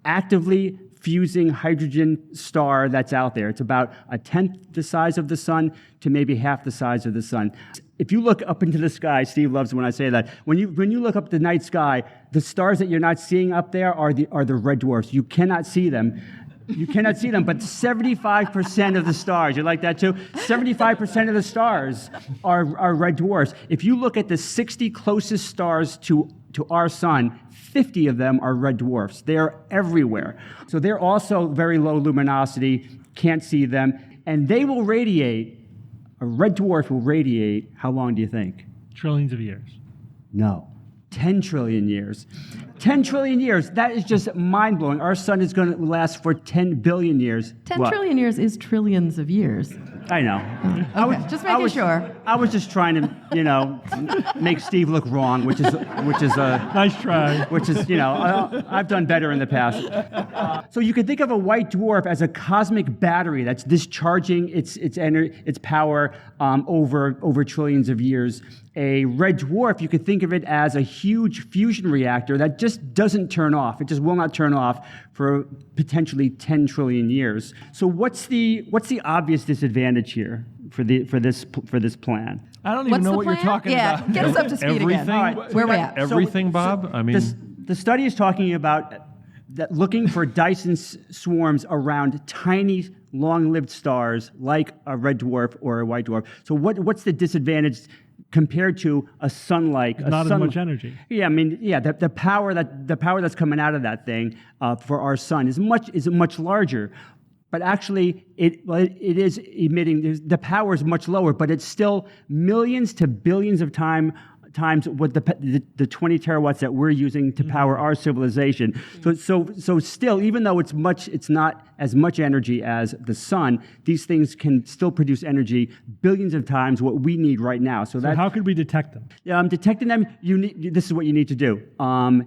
actively fusing hydrogen star that's out there. It's about a tenth the size of the sun to maybe half the size of the sun. If you look up into the sky, Steve loves when I say that. When you look up the night sky, the stars that you're not seeing up there are the red dwarfs. You cannot see them. You cannot see them, but 75% of the stars, you like that too? 75% of the stars are red dwarfs. If you look at the 60 closest stars to our sun, 50 of them are red dwarfs. They're everywhere. So they're also very low luminosity, can't see them, and they will radiate. A red dwarf will radiate, how long do you think? Trillions of years. No. 10 trillion years. 10 trillion years. That is just mind-blowing. Our sun is going to last for 10 billion years. 10 trillion years is trillions of years. I know. Okay, just making sure. I was just trying to, make Steve look wrong, which is Nice try. which is, I've done better in the past. So you could think of a white dwarf as a cosmic battery that's discharging its power over trillions of years. A red dwarf, you could think of it as a huge fusion reactor that just doesn't turn off. It just will not turn off for potentially 10 trillion years. So what's the obvious disadvantage here for this plan? I don't even What's know the what you're plan? talking Yeah, about. get us up to speed Everything? again. All right. Where we at? Everything, Bob? I mean, The study is talking about that looking for Dyson swarms around tiny, long-lived stars like a red dwarf or a white dwarf. So what's the disadvantage compared to a sun-like? Not as much energy. Yeah, I mean, the power that's coming out of that thing for our sun is much larger. But actually, it is emitting. The power is much lower, but it's still millions to billions of times what the 20 terawatts that we're using to power our civilization. So still, even though it's not as much energy as the sun, these things can still produce energy billions of times what we need right now. So How could we detect them? detecting them, this is what you need to do.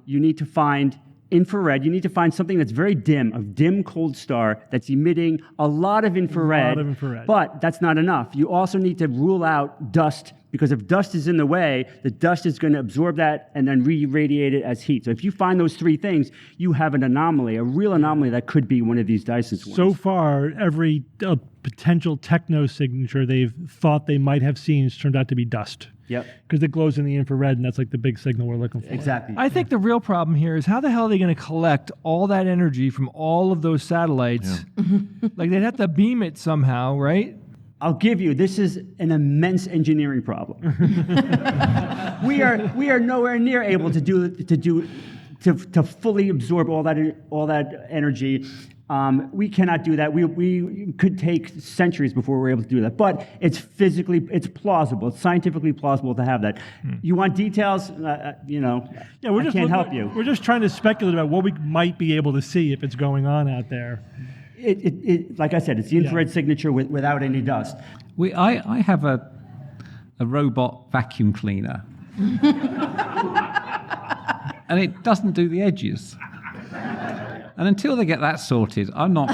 You need to find infrared. You need to find something that's very dim, a dim cold star that's emitting a lot of infrared. But that's not enough. You also need to rule out dust, because if dust is in the way, the dust is going to absorb that and then re-radiate it as heat. So if you find those three things, you have an anomaly, a real anomaly that could be one of these Dyson swarms. So far, every potential techno signature they've thought they might have seen has turned out to be dust. Yep. Because it glows in the infrared, and that's like the big signal we're looking for. Exactly. I think the real problem here is how the hell are they going to collect all that energy from all of those satellites? Like they'd have to beam it somehow, right? I'll give you, this is an immense engineering problem. we are nowhere near able to fully absorb all that energy. We cannot do that. We could take centuries before we're able to do that. But it's plausible. It's scientifically plausible to have that. You want details? I can't help you. We're just trying to speculate about what we might be able to see if it's going on out there. Like I said, it's the infrared signature without any dust. I have a robot vacuum cleaner, and it doesn't do the edges. And until they get that sorted, I'm not.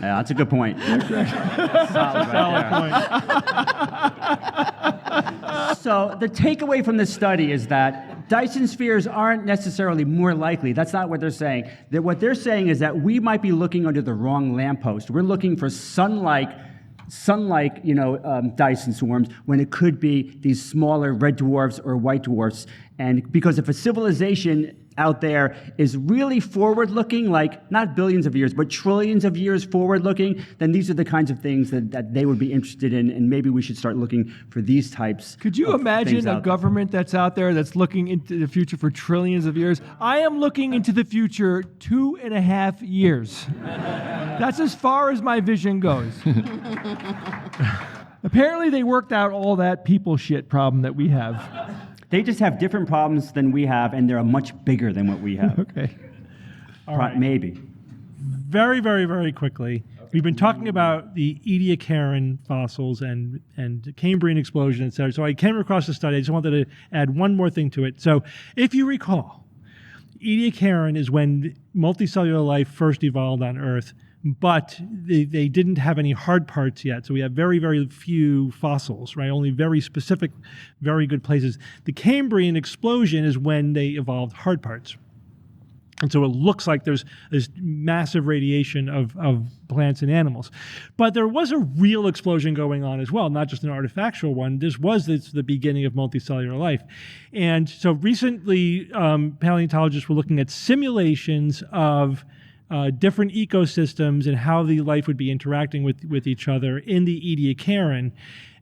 Yeah, that's a good point. Solid point. So the takeaway from this study is that Dyson spheres aren't necessarily more likely. That's not what they're saying. What they're saying is that we might be looking under the wrong lamppost. We're looking for sun-like Dyson swarms when it could be these smaller red dwarfs or white dwarfs. And because if a civilization out there is really forward-looking, like not billions of years, but trillions of years forward-looking, then these are the kinds of things that they would be interested in, and maybe we should start looking for these types. Could you imagine a government that's out there that's looking into the future for trillions of years? I am looking into the future 2.5 years. That's as far as my vision goes. Apparently they worked out all that people shit problem that we have. They just have different problems than we have, and they're much bigger than what we have. Okay. All right. Maybe. Very, very, very quickly. We've been talking about the Ediacaran fossils and Cambrian explosion, et cetera. So I came across the study. I just wanted to add one more thing to it. So if you recall, Ediacaran is when multicellular life first evolved on Earth, but they didn't have any hard parts yet. So we have very, very few fossils, right? Only very specific, very good places. The Cambrian explosion is when they evolved hard parts. And so it looks like there's this massive radiation of plants and animals. But there was a real explosion going on as well, not just an artifactual one. This was the beginning of multicellular life. And so recently, paleontologists were looking at simulations of different ecosystems and how the life would be interacting with each other in the Ediacaran.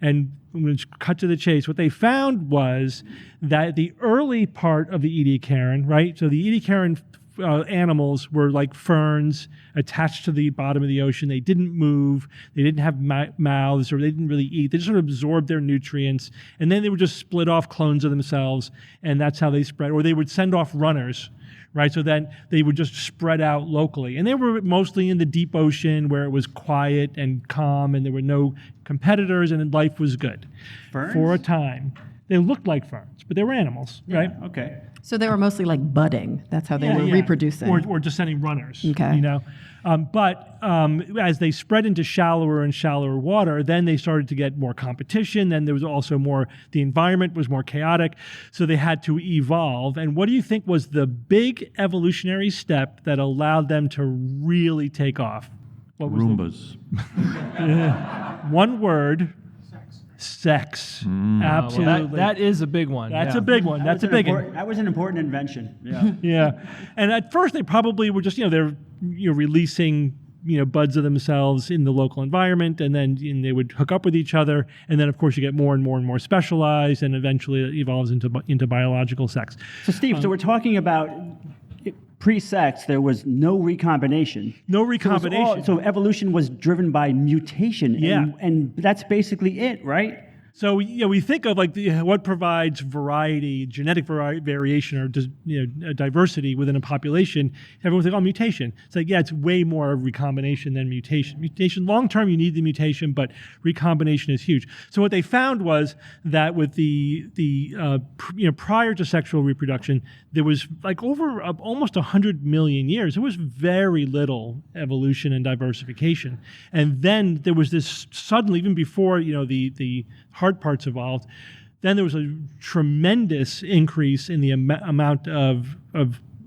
And I'm going to cut to the chase. What they found was that the early part of the Ediacaran, right? So the Ediacaran animals were like ferns attached to the bottom of the ocean. They didn't move. They didn't have mouths, or they didn't really eat. They just sort of absorbed their nutrients, and then they would just split off clones of themselves, and that's how they spread. Or they would send off runners, right? So then they would just spread out locally. And they were mostly in the deep ocean where it was quiet and calm, and there were no competitors, and life was good. Ferns? For a time. They looked like ferns, but they were animals, right? Okay. So they were mostly like budding. That's how they were reproducing. Or just sending runners. Okay. You know, but as they spread into shallower and shallower water, then they started to get more competition. Then there was also more. The environment was more chaotic, so they had to evolve. And what do you think was the big evolutionary step that allowed them to really take off? What was Roombas. one word. Sex. Absolutely. Well, that is a big one. That's a big one. That's a big one. That was an important invention. Yeah. Yeah. And at first they probably were just, they're releasing, buds of themselves in the local environment, and then they would hook up with each other. And then, of course, you get more and more and more specialized, and eventually it evolves into biological sex. So, Steve, so we're talking about pre-sex, there was no recombination. No recombination. So evolution was driven by mutation. Yeah. And that's basically it, right? So we think of like what provides variety, genetic variation, or diversity within a population. Everyone thinks, mutation. It's like, it's way more recombination than mutation. Mutation, long term, you need the mutation, but recombination is huge. So what they found was that with prior to sexual reproduction, there was like over almost 100 million years. There was very little evolution and diversification, and then there was this suddenly, even before the hard parts evolved, then there was a tremendous increase in the amount of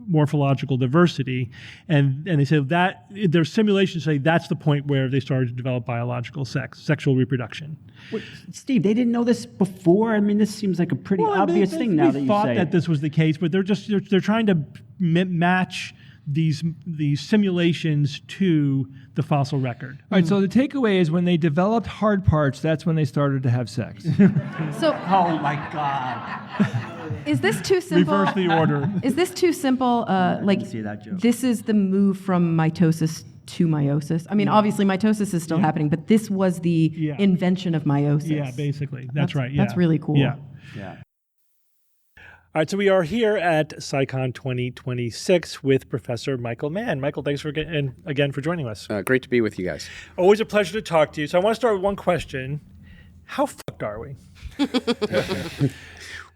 morphological diversity, and they say that their simulations say that's the point where they started to develop biological sexual reproduction. Wait, Steve, they didn't know this before? I mean, this seems like a pretty obvious thing now that you say. They thought that this was the case, but they're trying to match these simulations to the fossil record. All right, so the takeaway is when they developed hard parts, that's when they started to have sex. So, Oh my God. is this too simple? Reverse the order. Is this too simple? See that joke. This is the move from mitosis to meiosis. I mean, obviously mitosis is still happening, but this was the invention of meiosis. Yeah, basically. That's right. Yeah. That's really cool. Yeah. Yeah. All right, so we are here at CSIcon 2026 with Professor Michael Mann. Michael, thanks again for joining us. Great to be with you guys. Always a pleasure to talk to you. So I want to start with one question. How fucked are we?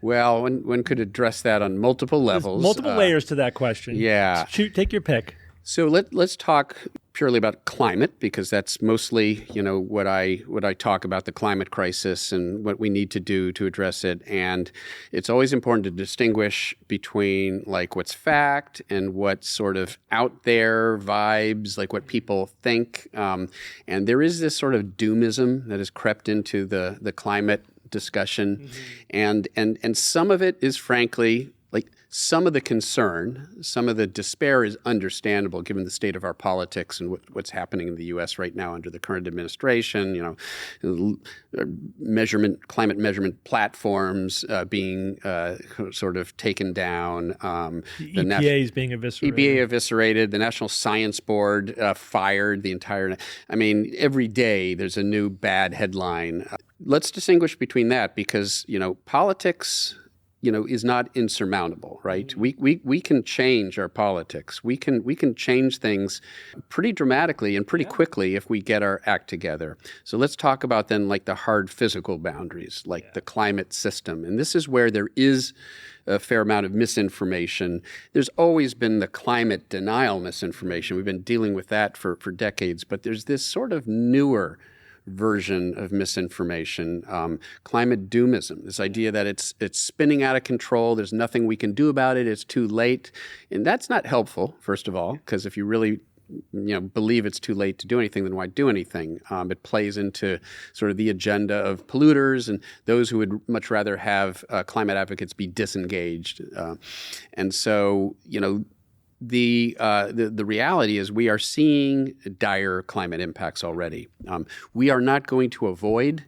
Well, one could address that on multiple levels. There's multiple layers to that question. Yeah. Take your pick. So let's talk purely about climate, because that's mostly, what I talk about, the climate crisis and what we need to do to address it. And it's always important to distinguish between like what's fact and what's sort of out there vibes, like what people think. And there is this sort of doomism that has crept into the climate discussion. Mm-hmm. And some of it is frankly like some of the concern, some of the despair is understandable given the state of our politics and what's happening in the U.S. right now under the current administration. Climate measurement platforms being sort of taken down. The EPA is being eviscerated. EPA eviscerated. The National Science Board fired the entire. I mean, every day there's a new bad headline. Let's distinguish between that because politics. Is not insurmountable, right? We can change our politics. We can change things pretty dramatically and pretty quickly if we get our act together. So let's talk about then like the hard physical boundaries, like the climate system. And this is where there is a fair amount of misinformation. There's always been the climate denial misinformation. We've been dealing with that for decades, but there's this sort of newer version of misinformation, climate doomism, this idea that it's spinning out of control, there's nothing we can do about it, it's too late. And that's not helpful, first of all, because if you really believe it's too late to do anything, then why do anything? It plays into sort of the agenda of polluters and those who would much rather have climate advocates be disengaged. And so, the reality is we are seeing dire climate impacts already. We are not going to avoid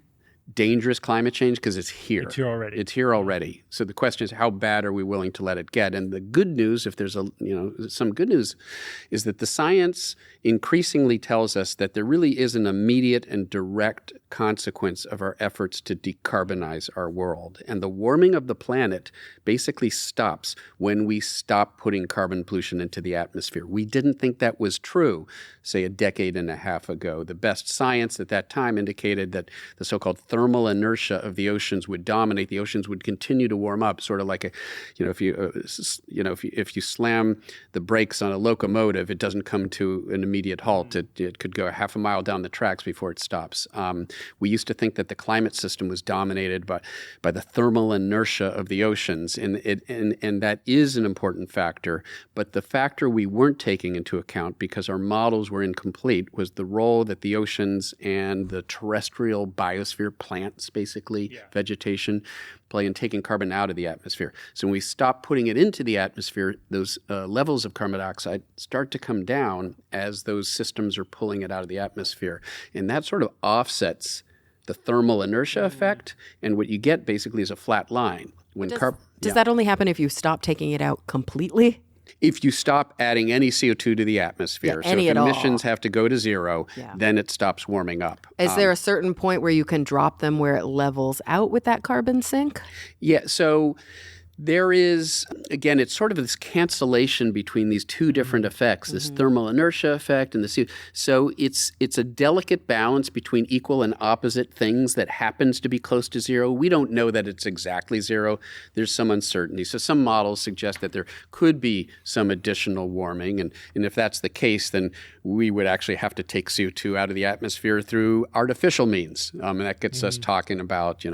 dangerous climate change because it's here. It's here already. It's here already. So the question is, how bad are we willing to let it get? And the good news, if there's some good news, is that the science increasingly tells us that there really is an immediate and direct consequence of our efforts to decarbonize our world. And the warming of the planet basically stops when we stop putting carbon pollution into the atmosphere. We didn't think that was true, say, a decade and a half ago. The best science at that time indicated that the so-called thermal inertia of the oceans would dominate. The oceans would continue to warm up, sort of like if you slam the brakes on a locomotive, it doesn't come to an immediate halt. It could go half a mile down the tracks before it stops. We used to think that the climate system was dominated by the thermal inertia of the oceans, and that is an important factor. But the factor we weren't taking into account because our models were incomplete was the role that the oceans and the terrestrial biosphere, plants basically, vegetation, play in taking carbon out of the atmosphere. So when we stop putting it into the atmosphere, those levels of carbon dioxide start to come down as those systems are pulling it out of the atmosphere. And that sort of offsets the thermal inertia effect, and what you get basically is a flat line. Does that only happen if you stop taking it out completely? If you stop adding any CO2 to the atmosphere, so if emissions have to go to zero, then it stops warming up. Is there a certain point where you can drop them where it levels out with that carbon sink? Yeah, so there is, again, it's sort of this cancellation between these two different effects, this thermal inertia effect and the CO2. So it's a delicate balance between equal and opposite things that happens to be close to zero. We don't know that it's exactly zero. There's some uncertainty. So some models suggest that there could be some additional warming. And if that's the case, then we would actually have to take CO2 out of the atmosphere through artificial means. And that gets us talking about,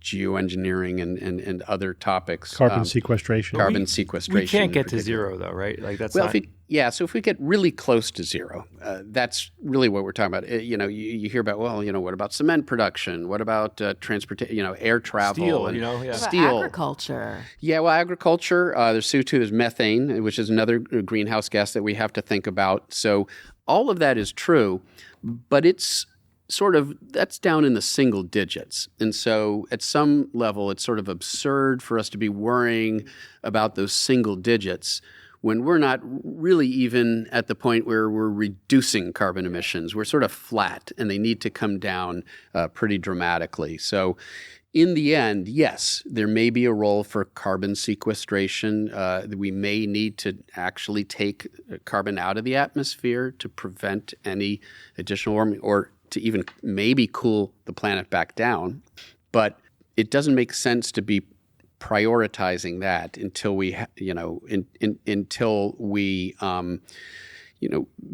geoengineering and other topics. Carbon sequestration. Carbon sequestration. We can't get to zero, though, right? Like that's so if we get really close to zero, that's really what we're talking about. You hear about, what about cement production? What about transportation? Air travel, steel. Steel, agriculture. Yeah, well, agriculture. There's CO2. There's methane, which is another greenhouse gas that we have to think about. So all of that is true, but it's that's down in the single digits. And so at some level, it's sort of absurd for us to be worrying about those single digits when we're not really even at the point where we're reducing carbon emissions. We're sort of flat, and they need to come down pretty dramatically. So in the end, yes, there may be a role for carbon sequestration. We may need to actually take carbon out of the atmosphere to prevent any additional warming, or to even maybe cool the planet back down. But it doesn't make sense to be prioritizing that until we,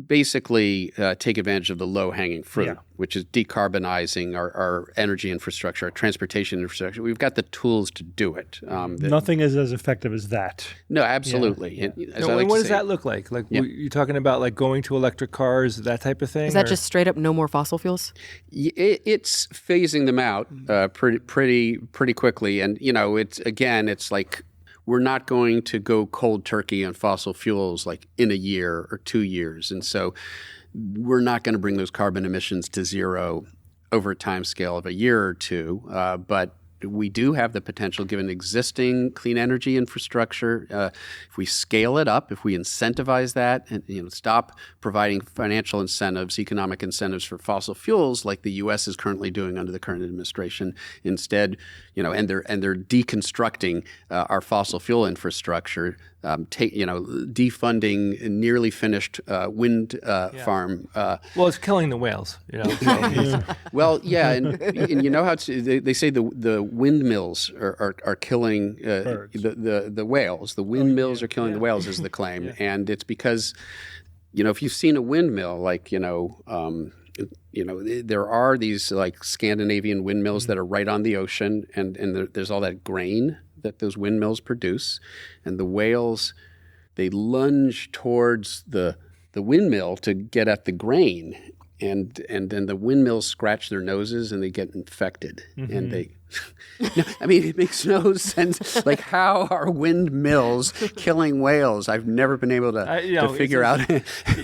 basically take advantage of the low-hanging fruit, which is decarbonizing our energy infrastructure, our transportation infrastructure. We've got the tools to do it. Nothing is as effective as that. No, absolutely. Yeah. What does that look like? You're talking about going to electric cars, that type of thing? Is that just straight up no more fossil fuels? It's phasing them out pretty quickly. And, it's like, we're not going to go cold turkey on fossil fuels like in a year or 2 years. And so we're not going to bring those carbon emissions to zero over a time scale of a year or two. But we do have the potential, given existing clean energy infrastructure, if we scale it up, if we incentivize that, and stop providing financial incentives, economic incentives for fossil fuels, like the U.S. is currently doing under the current administration. Instead, and they're deconstructing our fossil fuel infrastructure, defunding a nearly finished wind farm. Well, it's killing the whales. Well, yeah, and you know how they say the windmills are killing the whales. The windmills are killing the whales is the claim, and it's because if you've seen a windmill, there are these like Scandinavian windmills that are right on the ocean, and there's all that grain that those windmills produce, and the whales, they lunge towards the windmill to get at the grain, and then the windmills scratch their noses and they get infected, and they. It makes no sense. Like, how are windmills killing whales? I've never been able to figure out.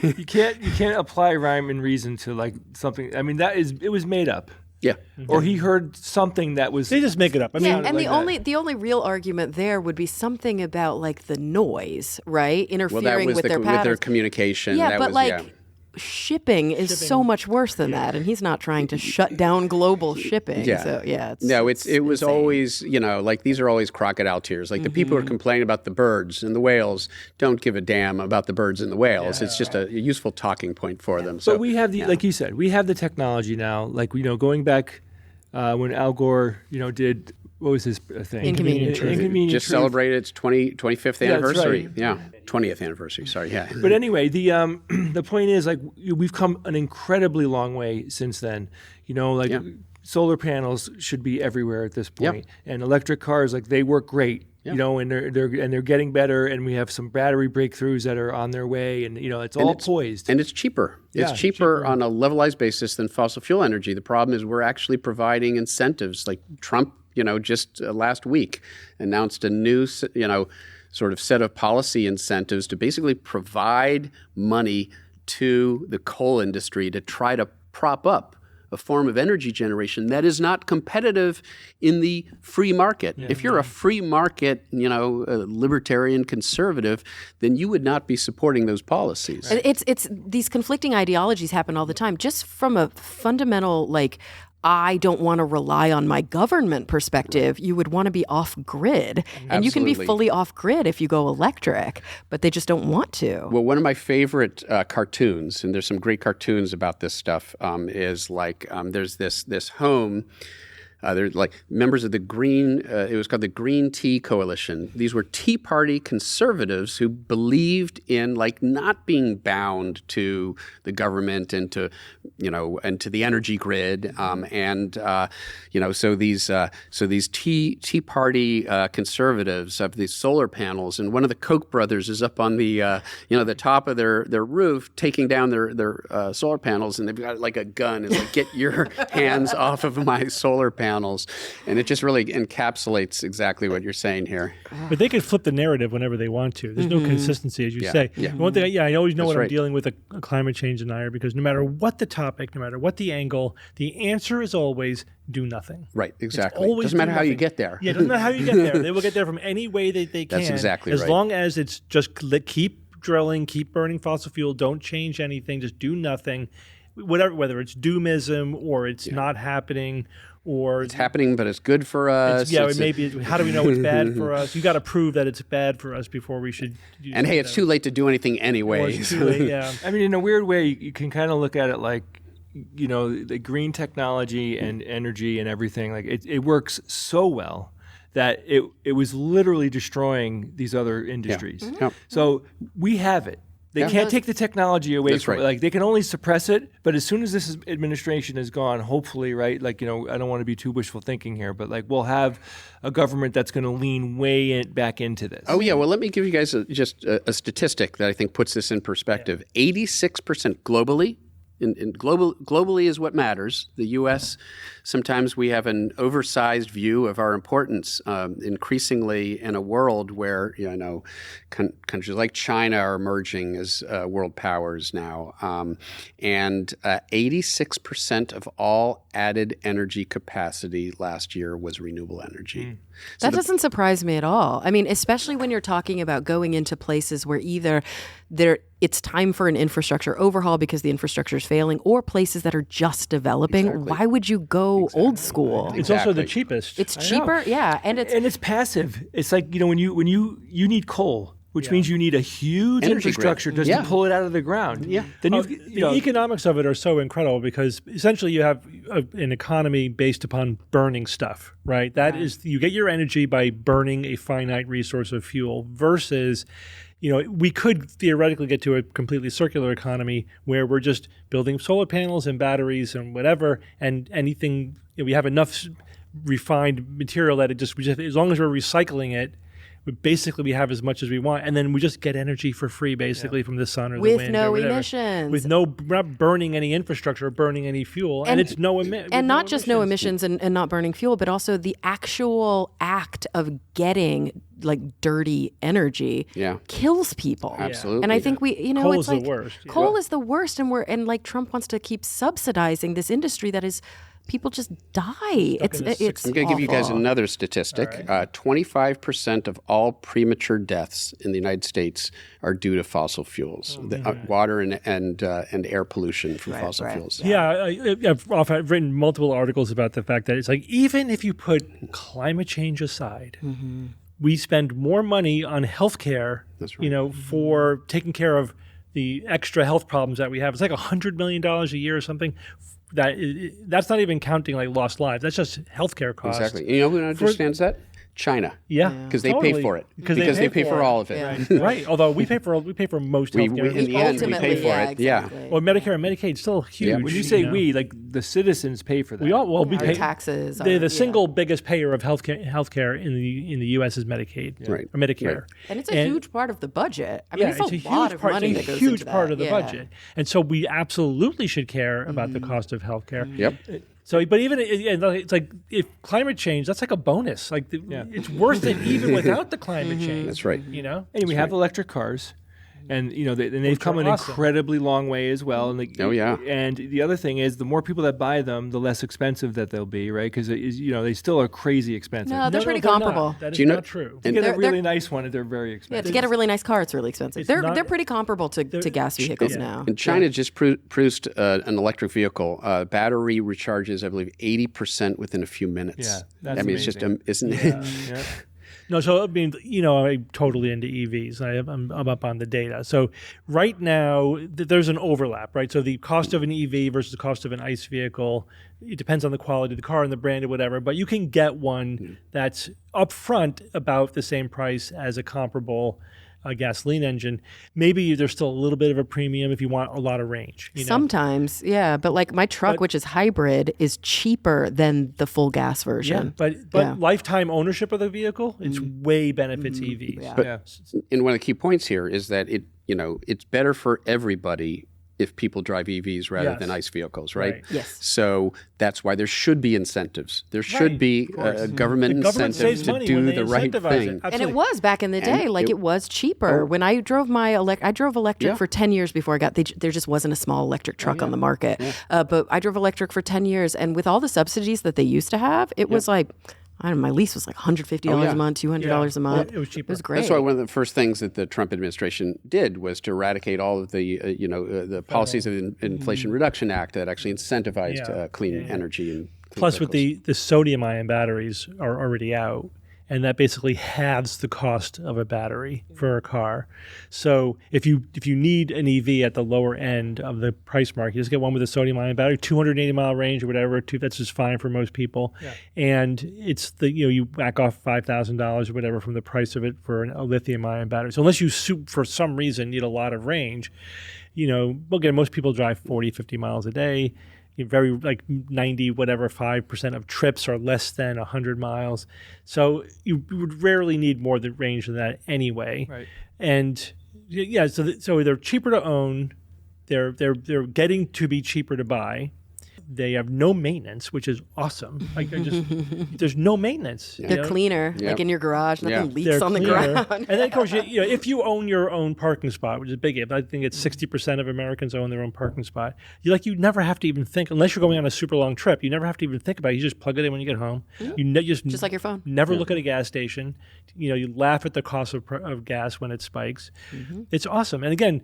You can't apply rhyme and reason to something. It was made up. Yeah. Or he heard something that was. They just make it up. I mean, Yeah, and the only real argument there would be something about like the noise, right? Interfering Well, that was with their patterns. with their communication. Yeah, that but was, like shipping is so much worse than that, and he's not trying to shut down global shipping. Yeah. So yeah, it was insane. always, like these are always crocodile tears. Like the people who are complaining about the birds and the whales don't give a damn about the birds and the whales. It's just a useful talking point for them. So But we have like you said, we have the technology now. Like going back when Al Gore, did. What was his thing? Inconvenient Truth. Inconvenient just Truth. celebrated its 25th Yeah, that's anniversary. right. Yeah, 20th anniversary. Sorry. Yeah. But anyway, the point is like we've come an incredibly long way since then. Solar panels should be everywhere at this point, and electric cars they work great. And they're getting better, and we have some battery breakthroughs that are on their way, and it's all poised. And it's cheaper. It's cheaper on a levelized basis than fossil fuel energy. The problem is we're actually providing incentives. Like Trump, just last week announced a new, sort of set of policy incentives to basically provide money to the coal industry to try to prop up a form of energy generation that is not competitive in the free market. If you're a free market, libertarian conservative, then you would not be supporting those policies. And it's these conflicting ideologies happen all the time. Just from a fundamental I don't want to rely on my government perspective, you would want to be off grid. And you can be fully off grid if you go electric, but they just don't want to. Well, one of my favorite cartoons, and there's some great cartoons about this stuff, is there's this home. They're members of the Green, it was called the Green Tea Coalition. These were Tea Party conservatives who believed in not being bound to the government and to, and to the energy grid. So these Tea Party conservatives have these solar panels, and one of the Koch brothers is up on the, the top of their roof taking down their solar panels, and they've got a gun and get your hands off of my solar panels. And it just really encapsulates exactly what you're saying here. But they could flip the narrative whenever they want to. There's no consistency, as you say. Yeah. One thing, I always know That's when I'm right. dealing with a climate change denier, because no matter what the topic, no matter what the angle, the answer is always do nothing. Right, exactly. Always Doesn't matter do how you nothing. get there. Yeah, it doesn't matter how you get there. They will get there from any way that they can. That's exactly as right. long as it's just keep drilling, keep burning fossil fuel, don't change anything, just do nothing. Whether it's doomism or it's not happening, or it's happening, but it's good for us. How do we know it's bad for us? You got to prove that it's bad for us before we should. And hey, it's too late to do anything anyway. It's too late, yeah. I mean, in a weird way, you can kind of look at it like, the green technology and energy and everything. It works so well that it was literally destroying these other industries. Yeah. Yep. So we have it. They can't take the technology away That's from it. right. They can only suppress it, but as soon as this administration is gone, hopefully, right? I don't want to be too wishful thinking here, but we'll have a government that's going to lean back into this. Oh, yeah. Well, let me give you guys just a statistic that I think puts this in perspective. 86% globally. Globally is what matters. The U.S., sometimes we have an oversized view of our importance, increasingly in a world where, countries like China are emerging as world powers now. And 86% of all added energy capacity last year was renewable energy. That doesn't surprise me at all. I mean, especially when you're talking about going into places where either it's time for an infrastructure overhaul because the infrastructure is failing, or places that are just developing. Exactly. Why would you go old school? It's also the cheapest. It's cheaper, yeah, and it's passive. It's like when you need coal, which means you need a huge Energy infrastructure grid. just to pull it out of the ground. Yeah. Then the economics of it are so incredible, because essentially you have an economy based upon burning stuff, right? That is, you get your energy by burning a finite resource of fuel versus, we could theoretically get to a completely circular economy where we're just building solar panels and batteries and whatever, and anything, we have enough refined material that as long as we're recycling it, we have as much as we want, and then we just get energy for free, basically, from the sun or the wind. With no or whatever. emissions. We're not burning any infrastructure or burning any fuel, and it's no emissions. And not just no emissions and not burning fuel, but also the actual act of getting like dirty energy kills people. Absolutely. And I think coal it's is like the worst. Coal is the worst, and like Trump wants to keep subsidizing this industry that is. People just die. It's I'm going to give you guys awful. another statistic. 25% of all premature deaths in the United States are due to fossil fuels, water and air pollution from fossil fuels. Yeah, I've written multiple articles about the fact that it's like even if you put climate change aside, we spend more money on healthcare, for taking care of the extra health problems that we have. It's like $100 million a year or something. That's not even counting like lost lives. That's just healthcare costs. Exactly. You know who understands that? China. Yeah, because they pay for it. Because they pay for all of it. Yeah. Right. Although we pay for most healthcare. In the end, we pay for it. Exactly. Yeah. Well, Medicare and Medicaid is still huge. Yeah. When you say we, like the citizens pay for that. we all we Our pay taxes. The single biggest payer of healthcare in the U.S. is Medicaid, Right. or Medicare, And it's a huge part of the budget. I mean, it's a lot of part, money it's a that goes huge into part that. of the budget, and so we absolutely should care about the cost of healthcare. Yep. So, but even it's like if climate change, that's like a bonus. Like it's worth it even without the climate change. That's right. And we have electric cars. And they've come an incredibly long way as well. And and the other thing is, the more people that buy them, the less expensive that they'll be, right? Because they still are crazy expensive. No, they're pretty comparable. That is not true. To get a really nice one, they're very expensive. Yeah, to get a really nice car, it's really expensive. They're pretty comparable to gas vehicles now. And China just produced an electric vehicle. Battery recharges, I believe, 80% within a few minutes. Yeah, that's amazing. It's just, isn't it? Yeah. No, so I mean, I'm totally into EVs. I'm up on the data. So right now, there's an overlap, right? So the cost of an EV versus the cost of an ICE vehicle, it depends on the quality of the car and the brand or whatever, but you can get one that's upfront about the same price as a comparable gasoline engine. Maybe there's still a little bit of a premium if you want a lot of range. Sometimes, yeah. But like my truck, which is hybrid, is cheaper than the full gas version. Yeah, but lifetime ownership of the vehicle, it's way benefits EVs. Yeah. And one of the key points here is that it's better for everybody if people drive EVs rather than ICE vehicles, right? Yes. So that's why there should be incentives. There should be government incentives to do the right thing. And it was back in the day, it was cheaper. When I drove I drove electric for 10 years before there just wasn't a small electric truck on the market. But I drove electric for 10 years, and with all the subsidies that they used to have, it was like, I don't know, my lease was like $150 a month, $200 a month. It was cheaper. It was great. That's why one of the first things that the Trump administration did was to eradicate all of the, the policies of the Inflation Reduction Act that actually incentivized clean energy. And Plus, with the sodium-ion batteries are already out, and that basically halves the cost of a battery for a car. So if you need an EV at the lower end of the price mark, you just get one with a sodium-ion battery, 280-mile range or whatever. That's just fine for most people. Yeah. And it's you back off $5,000 or whatever from the price of it for a lithium-ion battery. So unless you for some reason need a lot of range, again, most people drive 40, 50 miles a day. Very 5% of trips are less than 100 miles. So you would rarely need more range than that anyway. Right. And so they're cheaper to own. They're getting to be cheaper to buy. They have no maintenance, which is awesome. There's no maintenance. They're cleaner, like in your garage. Nothing leaks They're on the cleaner. ground. And then, of course, if you own your own parking spot, which is big, I think it's 60% of Americans own their own parking spot. You never have to even think, unless you're going on a super long trip, you never have to even think about it. You just plug it in when you get home. You just like your phone. Never look at a gas station. You laugh at the cost of gas when it spikes. It's awesome. And again,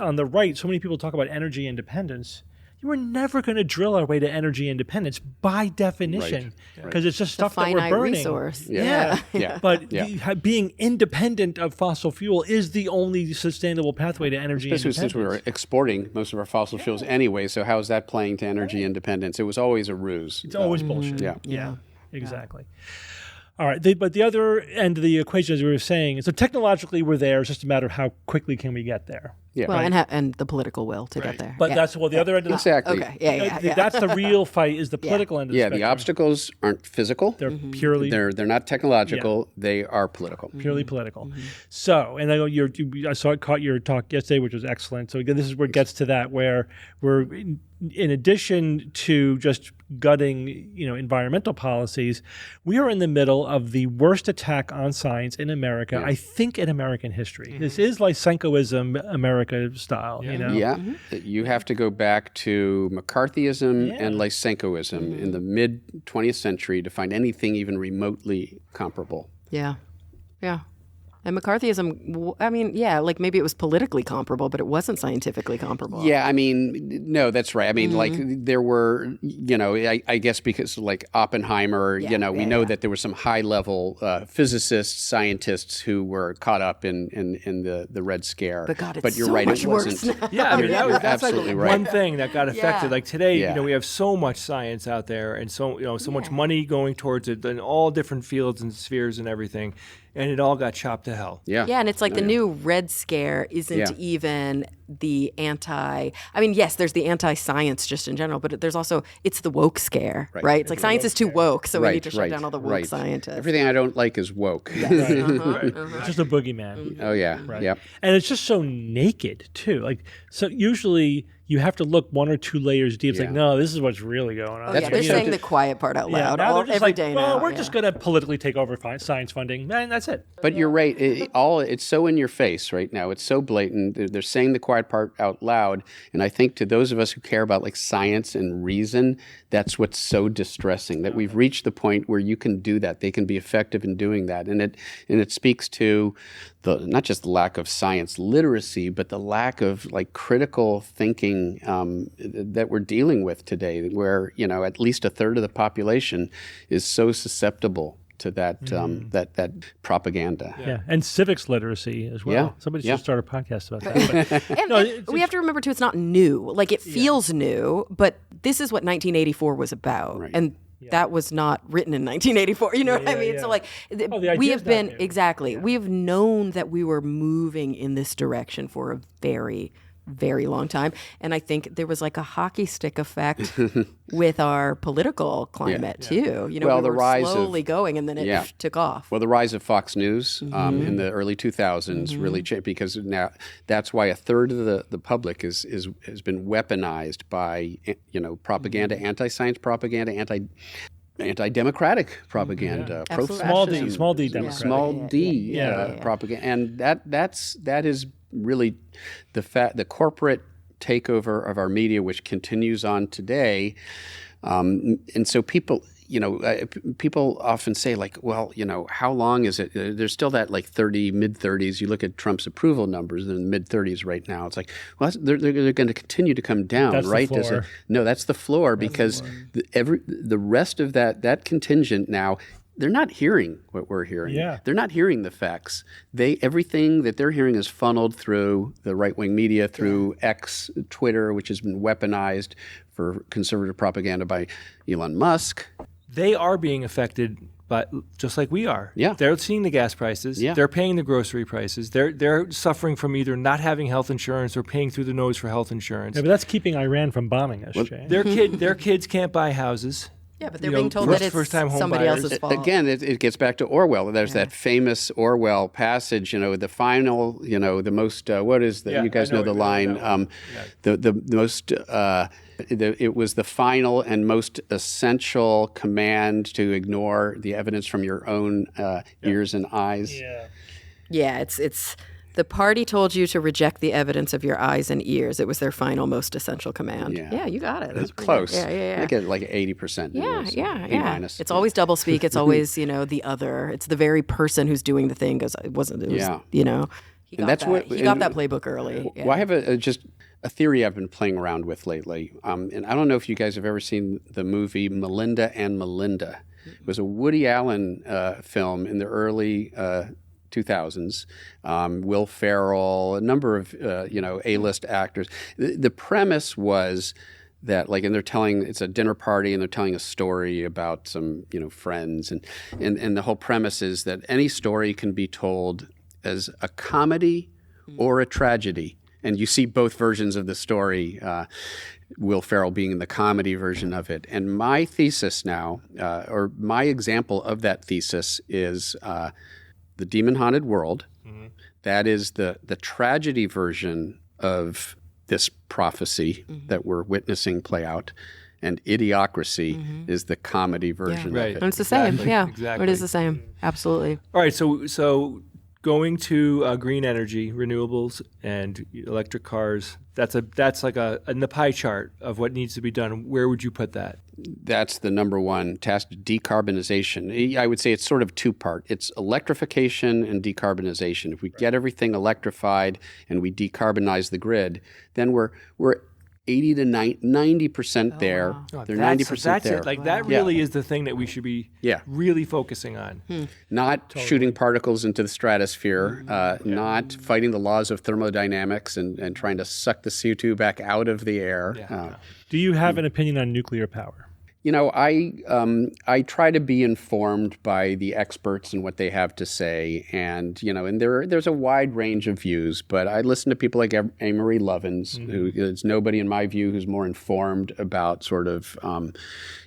on the right, so many people talk about energy independence. You are never going to drill our way to energy independence by definition, because it's just stuff that we're burning. Resource. Yeah. But being independent of fossil fuel is the only sustainable pathway to energy independence. Especially since we were exporting most of our fossil fuels anyway, so how is that playing to energy independence? It was always a ruse. It's always bullshit. Yeah. Exactly. All right, but the other end of the equation, as we were saying, is so technologically we're there. It's just a matter of how quickly can we get there. Yeah. Well, and the political will to get there. But that's the other end of the exactly. Okay. Yeah. That's the real fight. Is the political end of the spectrum. The obstacles aren't physical. They're purely. They're not technological. They are political. Purely political. So, and I caught your talk yesterday, which was excellent. So again, this is where it gets to that, where we're in addition to just gutting, environmental policies, we are in the middle of the worst attack on science in America, I think, in American history. This is Lysenkoism America style, Yeah. You have to go back to McCarthyism and Lysenkoism in the mid-20th century to find anything even remotely comparable. Yeah. Yeah. And McCarthyism, I mean, like maybe it was politically comparable, but it wasn't scientifically comparable. Yeah, I mean, no, that's right. I mean, like there were, I guess because like Oppenheimer, we know that there were some high-level physicists, scientists who were caught up in the Red Scare. But God, it's you're so right, much it wasn't. worse now. Yeah, I mean, that's absolutely like right. one thing that got affected. Like today, Yeah. we have so much science out there and so much money going towards it in all different fields and spheres and everything. And it all got chopped to hell. Yeah. Yeah, and it's like the new Red Scare isn't even the I mean, yes, there's the anti-science just in general, but there's also, it's the woke scare, right? It's like science is too woke, so we need to shut down all the woke scientists. Everything I don't like is woke. It's just a boogeyman. Oh, yeah. Right. Yep. And it's just so naked, too. Like, so usually you have to look one or two layers deep. It's like, no, this is what's really going on. They're saying the quiet part out loud now they're just every like, day well, now. we're just going to politically take over science funding, and that's it. But you're right. It's so in your face right now. It's so blatant. They're saying the quiet part out loud. And I think to those of us who care about like science and reason, that's what's so distressing, that we've reached the point where you can do that. They can be effective in doing that. And it speaks to not just the lack of science literacy, but the lack of like critical thinking that we're dealing with today, where, at least a third of the population is so susceptible to that that propaganda. Yeah, and civics literacy as well. Yeah. Somebody should start a podcast about that. And we have to remember, too, it's not new. Like, it feels new, but this is what 1984 was about. Right. And that was not written in 1984. You know what I mean? Yeah. So, like, the we idea's have been, not new. exactly, we have known that we were moving in this direction for a very, very long time. And I think there was like a hockey stick effect with our political climate, too. We the were rise slowly going, and then it took off. Well, the rise of Fox News in the early 2000s really changed, because now that's why a third of the public has been weaponized by propaganda, anti-science propaganda, anti-democratic propaganda, pro-fascism, small d democratic. small d propaganda, and that is really the corporate takeover of our media, which continues on today, and so people. People often say, like, well, how long is it? There's still that like mid-30s. You look at Trump's approval numbers, they're in the mid-30s right now. It's like, well, they're going to continue to come down, that's right? The floor. No, that's the floor, because the rest of that contingent now, they're not hearing what we're hearing. Yeah. They're not hearing the facts. Everything that they're hearing is funneled through the right-wing media, through X, Twitter, which has been weaponized for conservative propaganda by Elon Musk. They are being affected, but just like we are. Yeah. They're seeing the gas prices. Yeah. They're paying the grocery prices. They're suffering from either not having health insurance or paying through the nose for health insurance. Yeah, but that's keeping Iran from bombing us, Jay. Their kids can't buy houses. Yeah, but they're being told that it's first-time home somebody buyers. else's fault. Again, it gets back to Orwell. There's that famous Orwell passage, the final, the most, what is the, you guys know the line, the most, it was the final and most essential command to ignore the evidence from your own ears and eyes. Yeah, it's the party told you to reject the evidence of your eyes and ears. It was their final, most essential command. Yeah, you got it. That's close. Yeah. I get like 80%. Yeah. It's always doublespeak. It's always, the other. It's the very person who's doing the thing goes, it wasn't, it was, He got that playbook early. Well, I have just a theory I've been playing around with lately. And I don't know if you guys have ever seen the movie Melinda and Melinda. It was a Woody Allen film in the early 2000s. Will Ferrell, a number of A-list actors. The premise was that, like, and it's a dinner party, and they're telling a story about some friends, and the whole premise is that any story can be told as a comedy or a tragedy, and you see both versions of the story. Will Ferrell being in the comedy version of it. And my thesis now, or my example of that thesis, is The Demon Haunted World. That is the tragedy version of this prophecy that we're witnessing play out. and idiocracy is the comedy version Right. of it. And it's the same. Exactly. Yeah. Exactly. It is the same. Absolutely. All right, so going to green energy, renewables, and electric cars. That's like in the pie chart of what needs to be done. Where would you put that? That's the number one task, decarbonization. I would say it's sort of two-part. It's electrification and decarbonization. If we get everything electrified and we decarbonize the grid, then we're 80 to 90% there. Wow. They're 90% there. It. Like that really is the thing that we should be really focusing on. Not shooting particles into the stratosphere, not fighting the laws of thermodynamics and trying to suck the CO2 back out of the air. Do you have an opinion on nuclear power? You know, I try to be informed by the experts and what they have to say, and there's a wide range of views. But I listen to people like Amory Lovins, who is nobody in my view who's more informed about sort of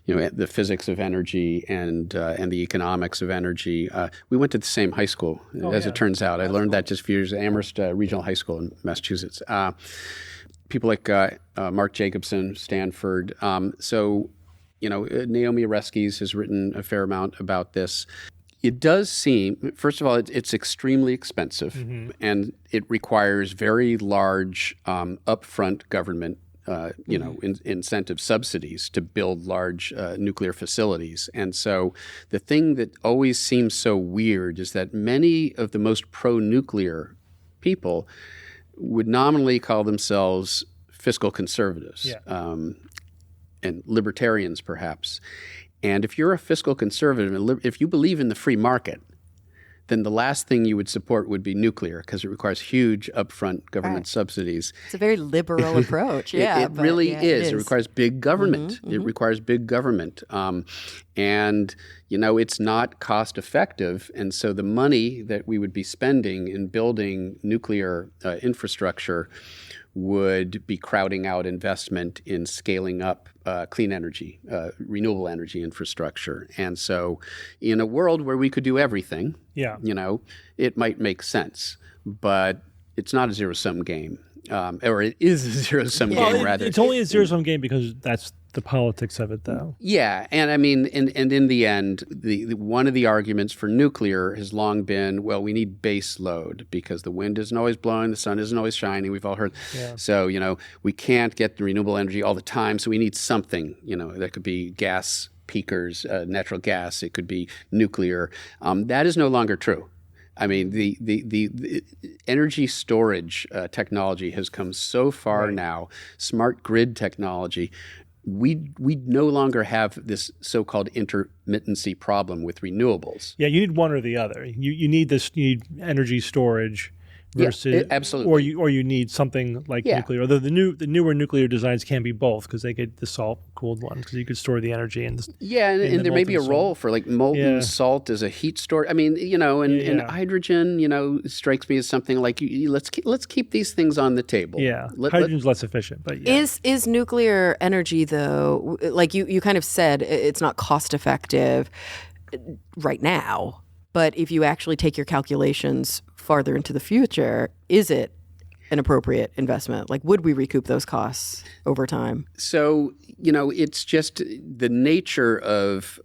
the physics of energy and the economics of energy. We went to the same high school, as it turns out. I learned that just a few years at Amherst Regional High School in Massachusetts. People like Mark Jacobson, Stanford. Naomi Oreskes has written a fair amount about this. It does seem, first of all, it's extremely expensive, and it requires very large upfront government incentive subsidies to build large nuclear facilities. And so the thing that always seems so weird is that many of the most pro-nuclear people would nominally call themselves fiscal conservatives. And libertarians, perhaps. And if you're a fiscal conservative, if you believe in the free market, then the last thing you would support would be nuclear because it requires huge upfront government subsidies. It's a very liberal approach. It really is. It requires big government. It requires big government. And it's not cost effective. And so the money that we would be spending in building nuclear infrastructure would be crowding out investment in scaling up clean energy, renewable energy infrastructure. And so in a world where we could do everything, it might make sense, but it's not a zero-sum game. Or it is a zero-sum game, rather. It's only a zero-sum game because that's the politics of it, though. Yeah, and I mean, and in the end, the one of the arguments for nuclear has long been, well, we need base load because the wind isn't always blowing, the sun isn't always shining. We've all heard. Yeah. So we can't get the renewable energy all the time, so we need something. That could be gas peakers, natural gas. It could be nuclear. That is no longer true. I mean, the energy storage technology has come so far now. Smart grid technology. We no longer have this so-called intermittency problem with renewables. Yeah, you need one or the other. You need energy storage versus absolutely, or you need something like nuclear. Although the newer nuclear designs can be both because they get the salt cooled ones because you could store the energy in the and there may be a role for like molten salt as a heat store. I mean, and hydrogen, strikes me as something like let's keep these things on the table. Yeah, hydrogen's less efficient, but is nuclear energy though? Like you kind of said, it's not cost effective right now. But if you actually take your calculations farther into the future, is it an appropriate investment? Like, would we recoup those costs over time? So, it's just the nature of,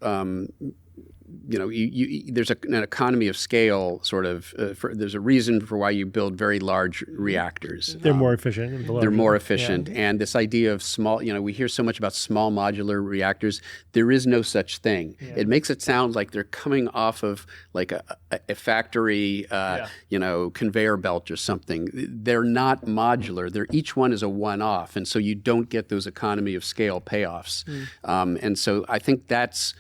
there's an economy of scale sort of. There's a reason for why you build very large reactors. They're more efficient. They're more efficient. Yeah. And this idea of small, we hear so much about small modular reactors. There is no such thing. Yeah. It makes it sound like they're coming off of like a factory, conveyor belt or something. They're not modular. Each one is a one-off. And so you don't get those economy of scale payoffs. And so I think that's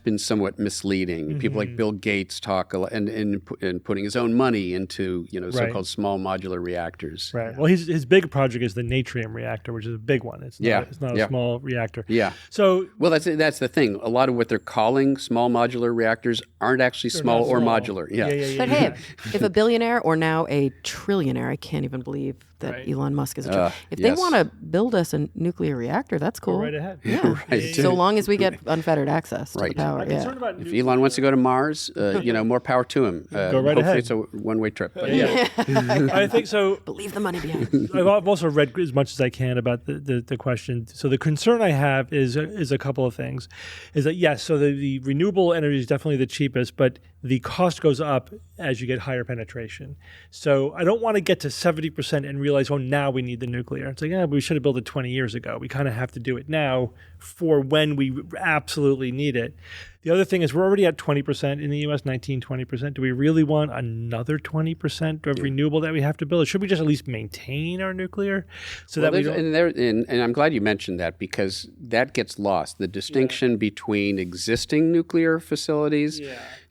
been somewhat misleading. Mm-hmm. People like Bill Gates talk a lot, and putting his own money into so-called small modular reactors. Right. Well, his big project is the Natrium reactor, which is a big one. It's not a small reactor. Yeah. So that's the thing. A lot of what they're calling small modular reactors aren't actually small or modular. Yeah. But hey, if a billionaire or now a trillionaire, I can't even believe that Elon Musk is. If they want to build us a nuclear reactor, that's cool. Go right ahead. Yeah. Right. So long as we get unfirned access to the power. If Elon wants to go to Mars, more power to him. Go right hopefully ahead. It's a one-way trip. But I think so. But leave the money behind. I've also read as much as I can about the question. So the concern I have is a couple of things. Is that yes, so the renewable energy is definitely the cheapest, but the cost goes up as you get higher penetration. So I don't want to get to 70% and realize, oh, now we need the nuclear. It's like, yeah, we should have built it 20 years ago. We kind of have to do it now for when we absolutely need it. The other thing is we're already at 20% in the U.S., 20%. Do we really want another 20% of renewable that we have to build? Or should we just at least maintain our nuclear so that we don't... And I'm glad you mentioned that because that gets lost. The distinction between existing nuclear facilities,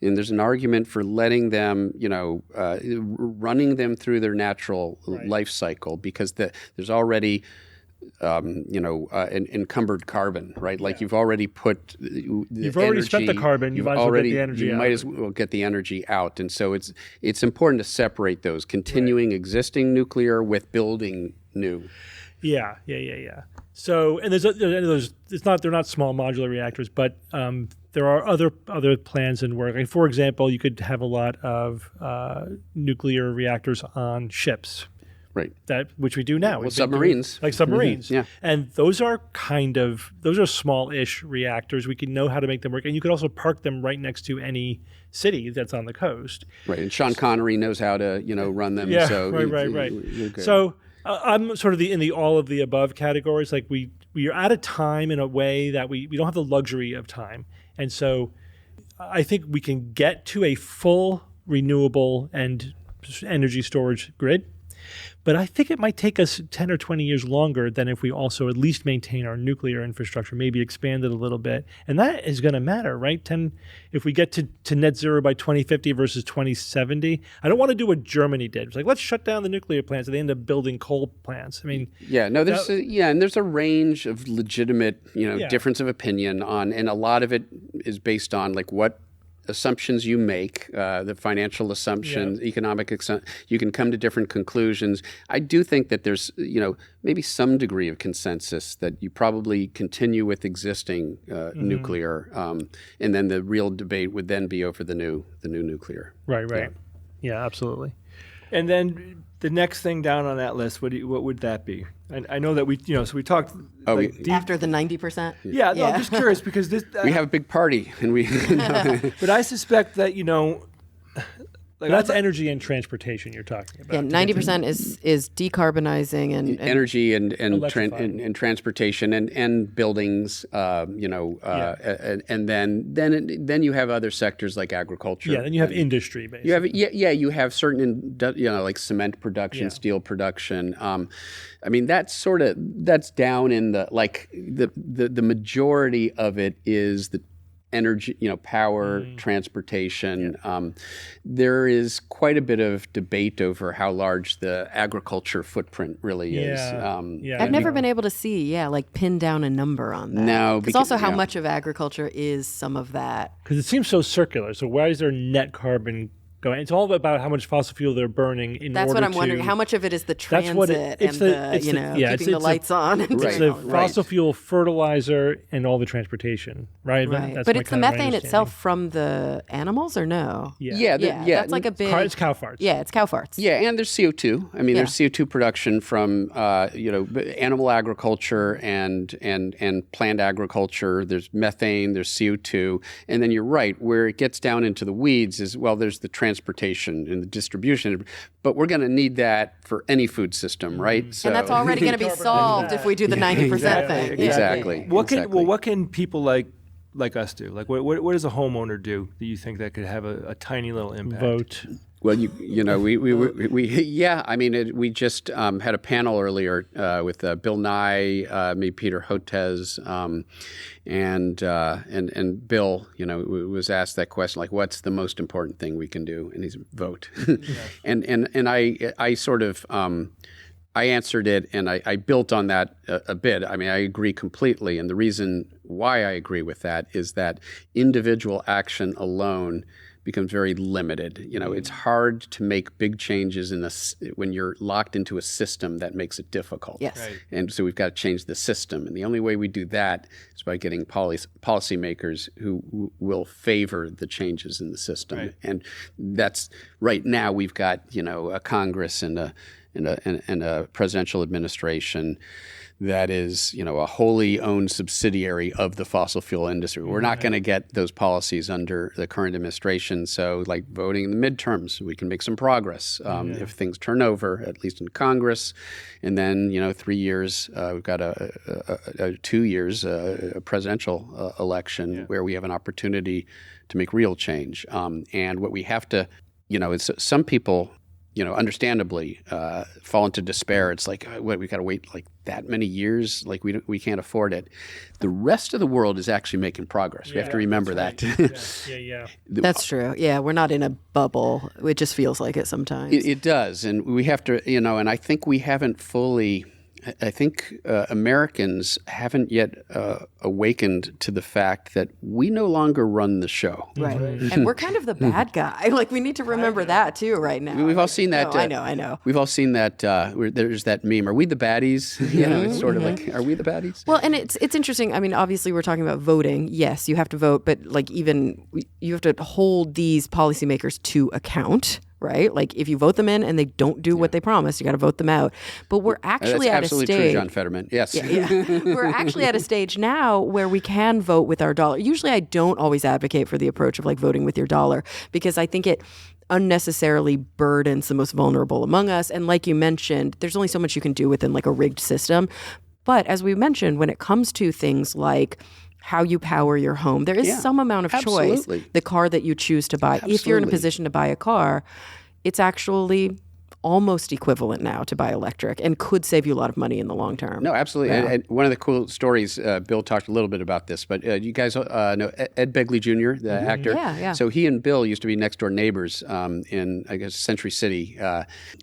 and there's an argument for letting them, running them through their natural life cycle because there's already... encumbered carbon, right? Like you've already put you've already spent the carbon. You might as well get the energy out. You might as well get the energy out, and so it's important to separate those continuing existing nuclear with building new. Yeah. So, and there's it's not they're not small modular reactors, but there are other plans in work. Like for example, you could have a lot of nuclear reactors on ships. Right. Which we do now. Well, submarines. Like submarines. Mm-hmm. Yeah. And those are small-ish reactors. We can know how to make them work. And you could also park them right next to any city that's on the coast. Right. And Sean Connery knows how to, run them. Yeah, so right. So I'm sort of in the all of the above categories. Like we are at a time in a way that we don't have the luxury of time. And so I think we can get to a full renewable and energy storage grid. But I think it might take us 10 or 20 years longer than if we also at least maintain our nuclear infrastructure, maybe expand it a little bit. And that is going to matter, right? If we get to net zero by 2050 versus 2070, I don't want to do what Germany did. It's like, let's shut down the nuclear plants, and they end up building coal plants. I mean... and there's a range of legitimate, difference of opinion on, and a lot of it is based on like what assumptions you make, the financial assumptions, economic, you can come to different conclusions. I do think that there's, maybe some degree of consensus that you probably continue with existing nuclear, and then the real debate would then be over the new nuclear. Right. Yeah, absolutely. And then the next thing down on that list, what would that be? I know that we talked after the 90%. Yeah, no, I'm just curious because this we have a big party and we. But I suspect that that's energy and transportation you're talking about. Yeah, 90% is decarbonizing and energy and transportation and buildings. And then you have other sectors like agriculture. Yeah, then you have industry basically. You have certain like cement production, steel production. That's down in the majority of it is the energy, power, transportation. There is quite a bit of debate over how large the agriculture footprint really is. I've never been able to see, pin down a number on that. No, because also how much of agriculture is some of that. Because it seems so circular. So why is there net carbon going? It's all about how much fossil fuel they're burning in order to... That's what I'm wondering. How much of it is the transit keeping the lights on? It's the fossil fuel fertilizer and all the transportation, right? But it's the methane itself from the animals or no? Yeah. That's like a big... It's cow farts. Yeah, it's cow farts. Yeah, and there's CO2. There's CO2 production from, animal agriculture and plant agriculture. There's methane, there's CO2. And then you're right, where it gets down into the weeds is, there's the transportation and the distribution, but we're going to need that for any food system, right? So, and that's already going to be solved if we do the 90% thing. Exactly. What can people like us do? Like, what does a homeowner do that you think that could have a tiny little impact? Vote. Well, we just had a panel earlier with Bill Nye, me, Peter Hotez, and Bill. Was asked that question, like, what's the most important thing we can do? And he's vote. and I sort of. I answered it, and I built on that a bit. I agree completely, and the reason why I agree with that is that individual action alone becomes very limited. It's hard to make big changes when you're locked into a system that makes it difficult. Yes. Right. And so we've got to change the system. And the only way we do that is by getting policymakers who will favor the changes in the system. Right. And that's right now we've got, a Congress and a presidential administration that is, a wholly owned subsidiary of the fossil fuel industry. We're not going to get those policies under the current administration. So, like voting in the midterms, we can make some progress if things turn over, at least in Congress. And then, 3 years, we've got 2 years, a presidential election where we have an opportunity to make real change. And what we have to, is some people, understandably, fall into despair. It's like, we got to wait like that many years, like we can't afford it. The rest of the world is actually making progress. We have to remember that. Yeah. That's true. Yeah, we're not in a bubble. It just feels like it sometimes. It does, and we have to, and I think we haven't fully. I think Americans haven't yet awakened to the fact that we no longer run the show. Right. And we're kind of the bad guy. Like, we need to remember that, too, right now. We've all seen that. I know. We've all seen that. There's that meme. Are we the baddies? It's sort of like, are we the baddies? Well, and it's interesting. I mean, obviously, we're talking about voting. Yes, you have to vote. But, like, even you have to hold these policymakers to account. Right? Like, if you vote them in and they don't do what they promised, you got to vote them out. But we're actually at a stage. That's absolutely true, John Fetterman. Yes. Yeah. We're actually at a stage now where we can vote with our dollar. Usually I don't always advocate for the approach of like voting with your dollar, because I think it unnecessarily burdens the most vulnerable among us. And like you mentioned, there's only so much you can do within like a rigged system. But as we mentioned, when it comes to things like how you power your home, there is some amount of choice. The car that you choose to buy. If you're in a position to buy a car, it's actually almost equivalent now to buy electric and could save you a lot of money in the long term. No, absolutely. Yeah. And one of the cool stories, Bill talked a little bit about this, but you guys know Ed Begley Jr., the actor? Yeah. So he and Bill used to be next door neighbors in, I guess, Century City.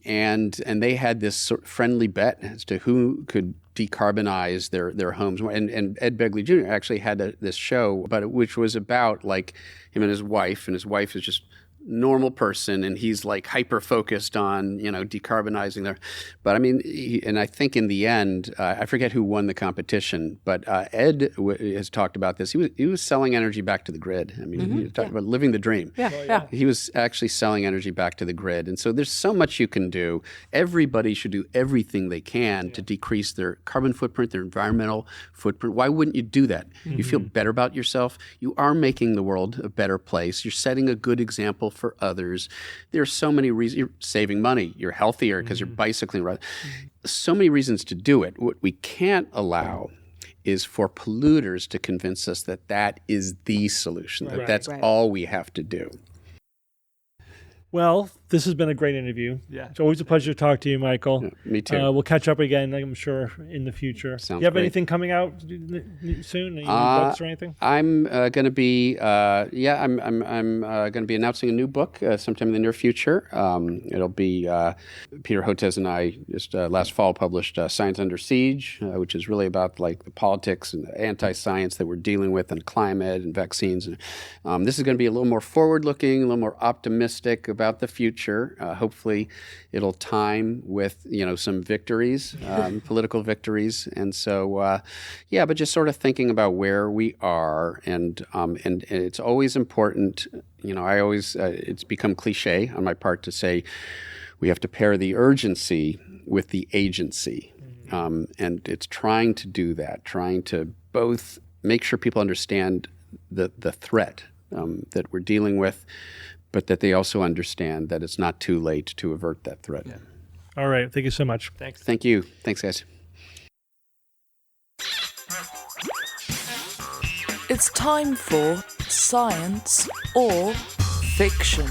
And they had this sort of friendly bet as to who could decarbonize their homes. And Ed Begley Jr. actually had this show, which was about like him and his wife is just normal person, and he's like hyper focused on decarbonizing their. But I mean, and I think in the end, I forget who won the competition, but Ed has talked about this. He was selling energy back to the grid. I mean, he talked about living the dream. Yeah. He was actually selling energy back to the grid, and so there's so much you can do. Everybody should do everything they can to decrease their carbon footprint, their environmental footprint. Why wouldn't you do that? You feel better about yourself. You are making the world a better place. You're setting a good example for others. There are so many reasons. You're saving money. You're healthier because you're bicycling. So many reasons to do it. What we can't allow is for polluters to convince us that is the solution, that's all we have to do. Well, this has been a great interview. Yeah. It's always a pleasure to talk to you, Michael. Yeah, me too. We'll catch up again, I'm sure, in the future. Sounds you have great. anything coming out soon? Any books or anything? I'm going to be, I'm going to be announcing a new book sometime in the near future. It'll be Peter Hotez and I just last fall published Science Under Siege, which is really about like the politics and the anti-science that we're dealing with, and climate and vaccines. And this is going to be a little more forward-looking, a little more optimistic about the future. Hopefully, it'll time with some victories, political victories, and so but just sort of thinking about where we are, and it's always important. I always it's become cliche on my part to say we have to pair the urgency with the agency, and it's trying to do that, trying to both make sure people understand the threat that we're dealing with, but that they also understand that it's not too late to avert that threat. Yeah. All right. Thank you so much. Thanks. Thank you. Thanks, guys. It's time for Science or Fiction.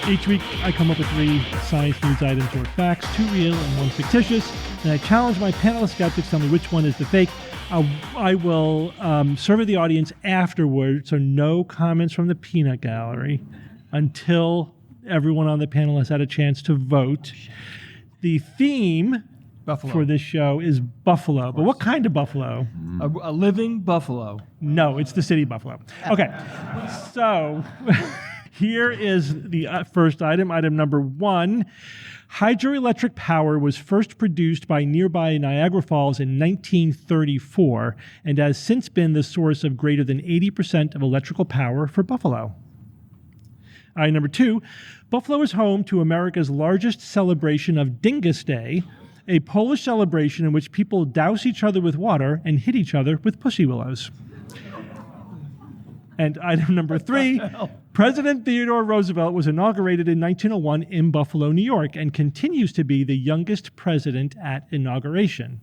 Each week, I come up with 3 science news items or facts, 2 real and 1 fictitious, and I challenge my panel of skeptics to tell me which one is the fake. I will survey the audience afterward, so no comments from the peanut gallery until everyone on the panel has had a chance to vote. The theme Buffalo. for this show is buffalo. But what kind of buffalo? A living buffalo. No, it's the city buffalo. Okay, so here is the first item. Item number 1. Hydroelectric power was first produced by nearby Niagara Falls in 1934 and has since been the source of greater than 80% of electrical power for Buffalo. Item number 2, Buffalo is home to America's largest celebration of Dingus Day, a Polish celebration in which people douse each other with water and hit each other with pussy willows. And item number 3, President Theodore Roosevelt was inaugurated in 1901 in Buffalo, New York, and continues to be the youngest president at inauguration.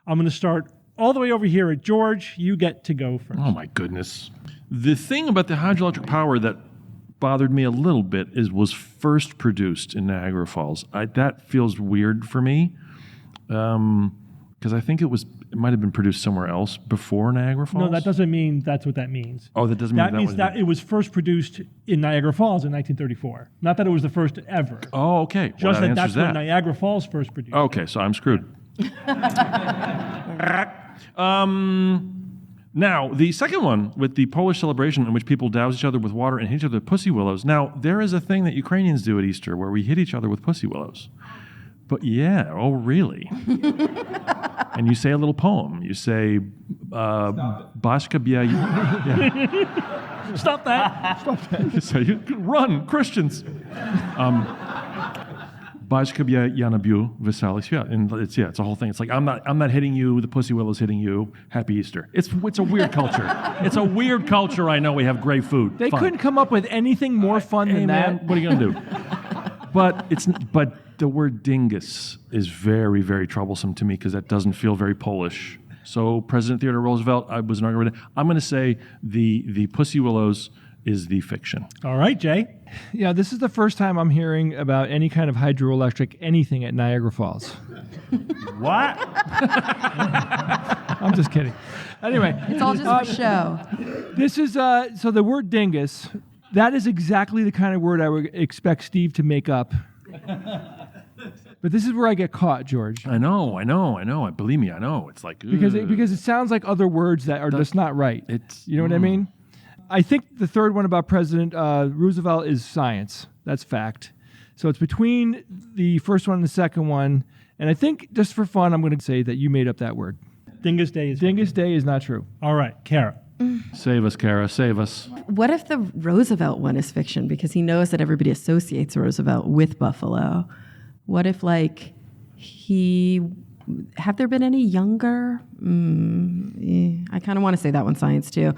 I'm going to start all the way over here at George. You get to go first. Oh, my goodness. The thing about the hydroelectric power that bothered me a little bit was first produced in Niagara Falls. That feels weird for me because I think it might have been produced somewhere else before Niagara Falls. No, that doesn't mean that's what that means. Oh, that doesn't mean that means that it was first produced in Niagara Falls in 1934. Not that it was the first ever. Oh, okay. Just well, that's when Niagara Falls first produced. Okay, so I'm screwed. Now, the second one with the Polish celebration in which people douse each other with water and hit each other with pussy willows. Now, there is a thing that Ukrainians do at Easter where we hit each other with pussy willows. But yeah, oh really? And you say a little poem. You say, Bashka Bia... Stop that. Stop that. You say, run, Christians. Bashka Bia Yanabu Vesali Świat. And it's a whole thing. It's like, I'm not hitting you, the pussy willow's hitting you. Happy Easter. It's a weird culture. It's a weird culture. I know we have great food. They Fine. couldn't come up with anything more fun than that. Man, what are you going to do? But the word dingus is very, very troublesome to me because that doesn't feel very Polish. So President Theodore Roosevelt, I was inaugurated. I'm going to say the pussy willows is the fiction. All right, Jay. Yeah, this is the first time I'm hearing about any kind of hydroelectric anything at Niagara Falls. What? I'm just kidding. Anyway. It's all just for show. This is, so the word dingus, that is exactly the kind of word I would expect Steve to make up. But this is where I get caught, George. I know. Believe me, I know. It's like... Because it sounds like other words that are just not right. You know what I mean? I think the third one about President Roosevelt is science. That's fact. So it's between the first one and the second one. And I think, just for fun, I'm going to say that you made up that word. Dingus Day is... Dingus Day is not true. All right, Kara. Save us, Kara. Save us. What if the Roosevelt one is fiction because he knows that everybody associates Roosevelt with Buffalo? What if, have there been any younger? I kind of want to say that one's science, too.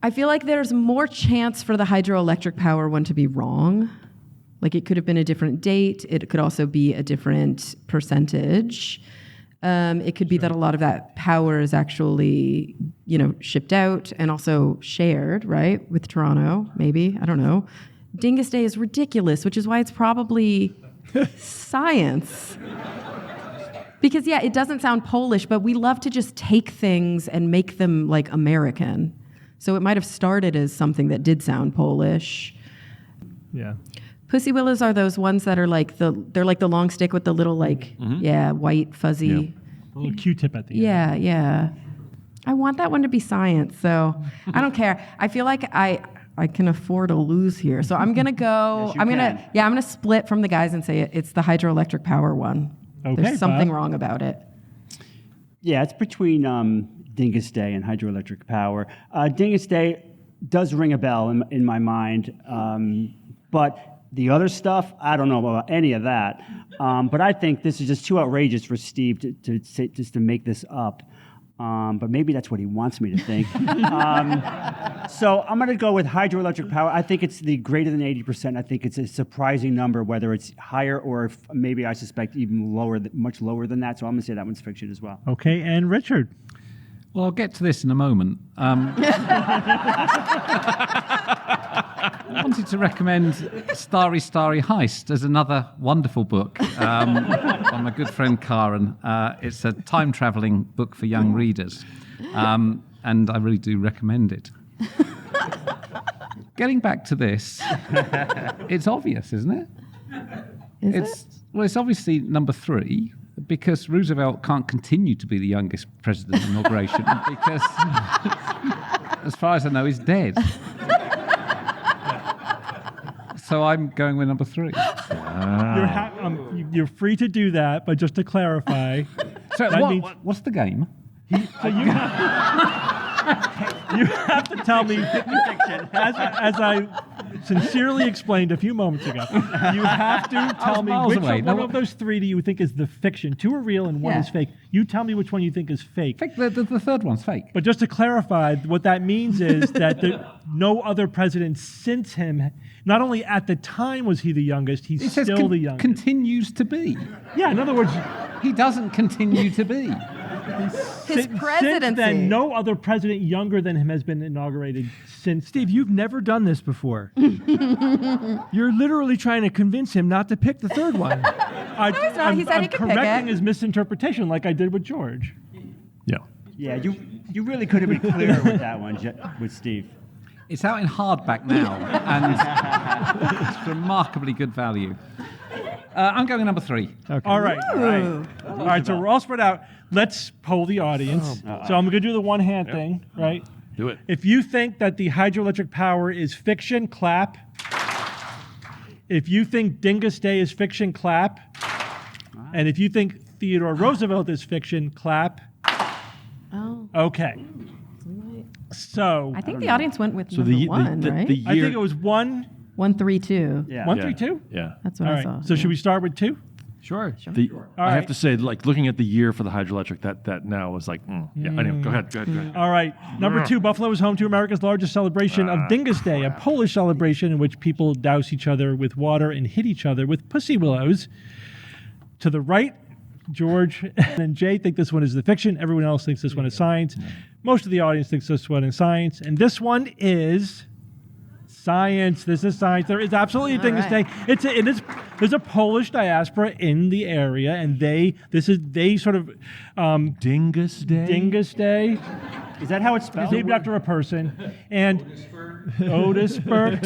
I feel like there's more chance for the hydroelectric power one to be wrong. Like, it could have been a different date. It could also be a different percentage. It could be that a lot of that power is actually, shipped out and also shared, right, with Toronto, maybe. I don't know. Dingus Day is ridiculous, which is why it's probably science. Because, yeah, it doesn't sound Polish, but we love to just take things and make them, like, American. So it might have started as something that did sound Polish. Yeah. Pussy willows are those ones that are they're like the long stick with the little white fuzzy. Yeah. A little Q-tip at the end. Yeah. I want that one to be science, so I don't care. I feel like I can afford to lose here, so I'm gonna go. Yes, I'm gonna split from the guys and say it's the hydroelectric power one. Okay, There's something Bob. wrong about it. Yeah, it's between Dingus Day and hydroelectric power. Dingus Day does ring a bell in my mind, but the other stuff, I don't know about any of that. But I think this is just too outrageous for Steve to say, just to make this up. But maybe that's what he wants me to think. So I'm going to go with hydroelectric power. I think it's the greater than 80%. I think it's a surprising number, whether it's higher or if maybe I suspect even lower, much lower than that. So I'm going to say that one's fiction as well. Okay, and Richard. Well, I'll get to this in a moment. I wanted to recommend Starry, Starry Heist as another wonderful book by my good friend Karen. It's a time-traveling book for young readers, and I really do recommend it. Getting back to this, it's obvious, isn't it? Is it? Well, it's obviously number 3 because Roosevelt can't continue to be the youngest president inauguration because, as far as I know, he's dead. So I'm going with number 3. You're free to do that, but just to clarify, So means what's the game? you have to tell me, as I sincerely explained a few moments ago, you have to tell me which one of those 3 do you think is the fiction. 2 are real and 1 is fake. You tell me which one you think is fake. The third one's fake. But just to clarify, what that means is that no other president since him, not only at the time was he the youngest, he's still the youngest. Continues to be. Yeah, in other words, he doesn't continue to be. His presidency. Since then, no other president younger than him has been inaugurated since. Steve, you've never done this before. You're literally trying to convince him not to pick the third one. I'm he said he could pick correcting it. his misinterpretation like I did with George. Yeah. Yeah, you really could have been clearer with that one, with Steve. It's out in hardback now, and it's remarkably good value. I'm going number 3. Okay. All right. All right, so we're all spread out. Let's poll the audience. So I'm going to do the one-hand thing, right? Do it. If you think that the hydroelectric power is fiction, clap. If you think Dingus Day is fiction, clap. And if you think Theodore Roosevelt is fiction, clap. Oh. Okay. So I think the audience went with So number the 1, right? year, I think it was 1, 1, 3, 2. Yeah. 1, 3, 2? Yeah. That's what All I right. saw. So should we start with 2? Sure. I have to say, like looking at the year for the hydroelectric, that now was like, yeah. Anyway, go ahead. All right. Number 2, Buffalo is home to America's largest celebration of Dingus Day, a Polish celebration in which people douse each other with water and hit each other with pussy willows. To the right, George and Jay think this one is the fiction. Everyone else thinks this one is science. Most of the audience thinks this one is science. And this one is science. This is science. There is absolutely a Dingus Day. There's a Polish diaspora in the area, and they sort of Dingus Day. Dingus Day. Is that how it's spelled? It's named after a person. And Otisburg.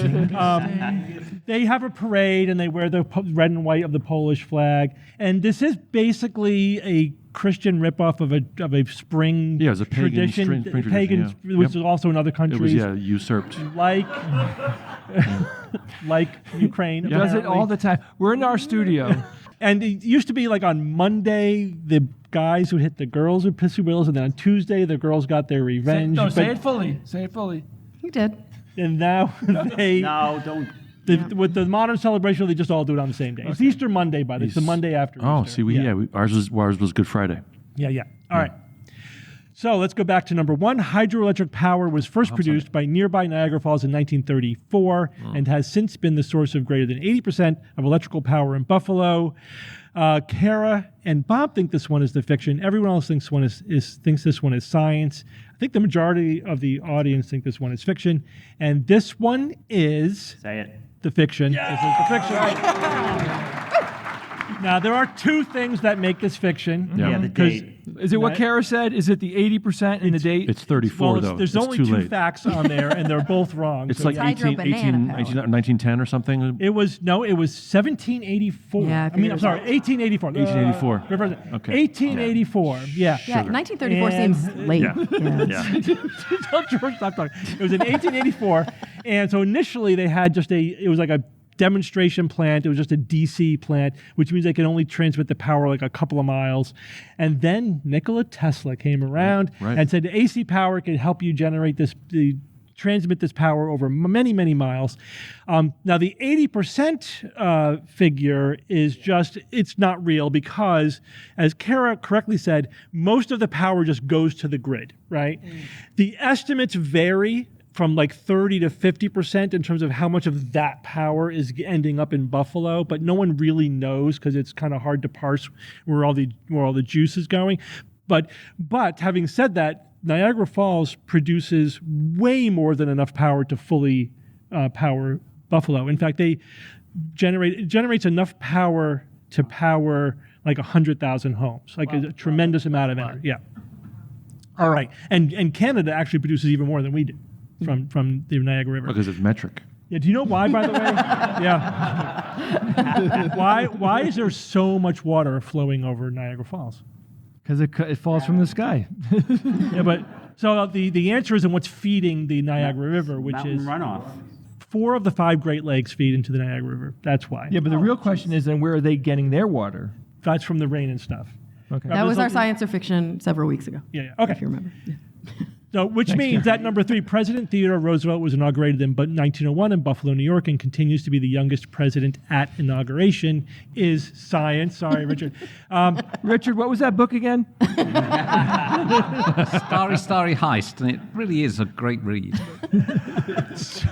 They have a parade, and they wear the red and white of the Polish flag. And this is basically a Christian ripoff of a spring Yeah, it was a pagan tradition, spring tradition, pagan, yeah. which is also in other It countries. was usurped. Like Ukraine. Does it apparently. all the time. We're in our studio. And it used to be like on Monday, the guys would hit the girls with pissy willows, and then on Tuesday, the girls got their revenge. Say it fully. Say it fully. You did. And now they... No, don't. With the modern celebration, they just all do it on the same day. It's Easter Monday, by the way. It's the Monday after Easter. Ours was Good Friday. Yeah. All right. So let's go back to number 1. Hydroelectric power was first produced by nearby Niagara Falls in 1934 and has since been the source of greater than 80% of electrical power in Buffalo. Kara and Bob think this one is the fiction. Everyone else thinks this one is science. I think the majority of the audience think this one is fiction. And this one is... Say it. the fiction. This is the fiction. Now, there are 2 things that make this fiction. Yeah, the date. Is it what Kara said? Is it the 80% in the date? It's 34 though. There's it's only too 2 late. facts on there, and they're both wrong. It's So, like yeah. 1910 or something. It was 1784. Yeah, I'm sorry, 1884. 1884. Okay. 1884. Yeah. Yeah, 1934 And- seems late. Yeah. Tell George stop talking. It was in 1884, and so initially they had it was like a demonstration plant. It was just a DC plant, which means they can only transmit the power like a couple of miles. And then Nikola Tesla came around and said AC power can help you generate transmit this power over many, many miles. Now, the 80% figure is it's not real because, as Kara correctly said, most of the power just goes to the grid, right? The estimates vary from like 30 to 50% in terms of how much of that power is ending up in Buffalo, but no one really knows because it's kind of hard to parse where all the juice is going. But having said that, Niagara Falls produces way more than enough power to fully power Buffalo. In fact, it generates enough power to power like 100,000 homes, like a tremendous amount of energy. Yeah. All right, and Canada actually produces even more than we do from the Niagara River. Because it's metric. Yeah, do you know why, by the way? Yeah. Why is there so much water flowing over Niagara Falls? Because it falls from the sky. Yeah, but so the answer is in what's feeding the Niagara River, which Mountain is runoff. 4 of the 5 Great Lakes feed into the Niagara River. That's why. Yeah, but the real question is then where are they getting their water? That's from the rain and stuff. Okay. That was our science or fiction several weeks ago. Yeah. Okay. If you remember. Yeah. So, which means that number 3, President Theodore Roosevelt was inaugurated in 1901 in Buffalo, New York, and continues to be the youngest president at inauguration. Is science? Sorry, Richard. Richard, what was that book again? Starry, Starry Heist, and it really is a great read.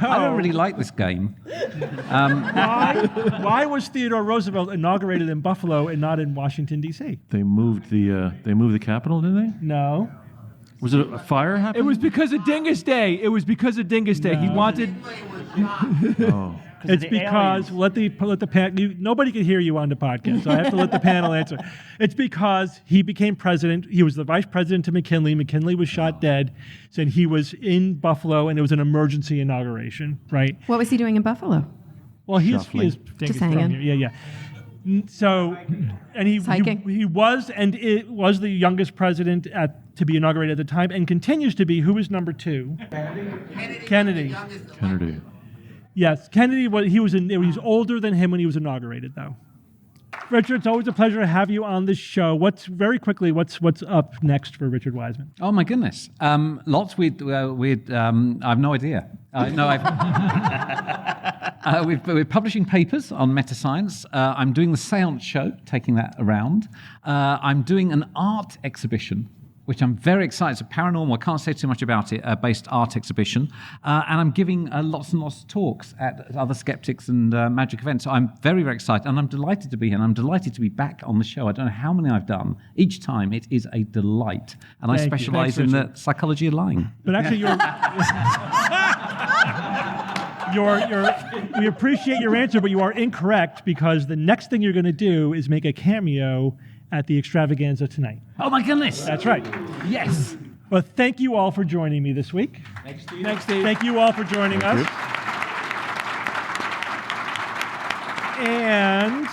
I don't really like this game. Why was Theodore Roosevelt inaugurated in Buffalo and not in Washington, D.C.? They moved the capital, didn't they? No. Was it a fire happened? It was because of Dingus Day. He wanted. Oh. It's because let the panel. Nobody can hear you on the podcast, so I have to let the panel answer. It's because he became president. He was the vice president to McKinley. McKinley was shot dead, and he was in Buffalo, and it was an emergency inauguration. Right. What was he doing in Buffalo? Well, he is Just from hanging. here. Yeah. So, and he was and it was the youngest president to be inaugurated at the time, and continues to be. Who was number 2? Kennedy. Yes, Kennedy was. He was older than him when he was inaugurated, though. Richard, it's always a pleasure to have you on this show. What's up next for Richard Wiseman? Oh my goodness, lots. I have no idea. We're publishing papers on metascience. I'm doing the Seance show, taking that around. I'm doing an art exhibition, which I'm very excited. It's a paranormal, I can't say too much about it, based art exhibition. And I'm giving lots and lots of talks at other Skeptics and magic events. So I'm very, very excited. And I'm delighted to be here. And I'm delighted to be back on the show. I don't know how many I've done. Each time it is a delight. And I specialize in the psychology of lying. But actually, we appreciate your answer, but you are incorrect, because the next thing you're going to do is make a cameo at the extravaganza tonight. Oh my goodness. That's right. Yes. Well, thank you all for joining me this week. Thanks, Steve. Thank you all for joining us. And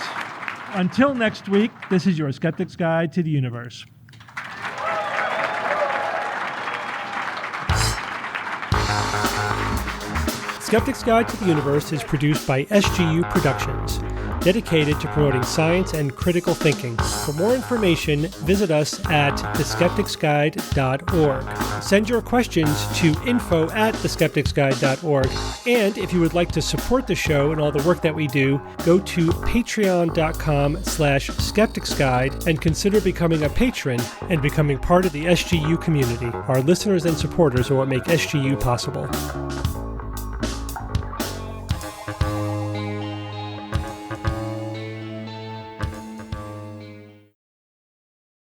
until next week, this is your Skeptic's Guide to the Universe. Skeptic's Guide to the Universe is produced by SGU Productions, dedicated to promoting science and critical thinking. For more information, visit us at theskepticsguide.org. Send your questions to info@theskepticsguide.org. And if you would like to support the show and all the work that we do, go to patreon.com/skepticsguide and consider becoming a patron and becoming part of the SGU community. Our listeners and supporters are what make SGU possible.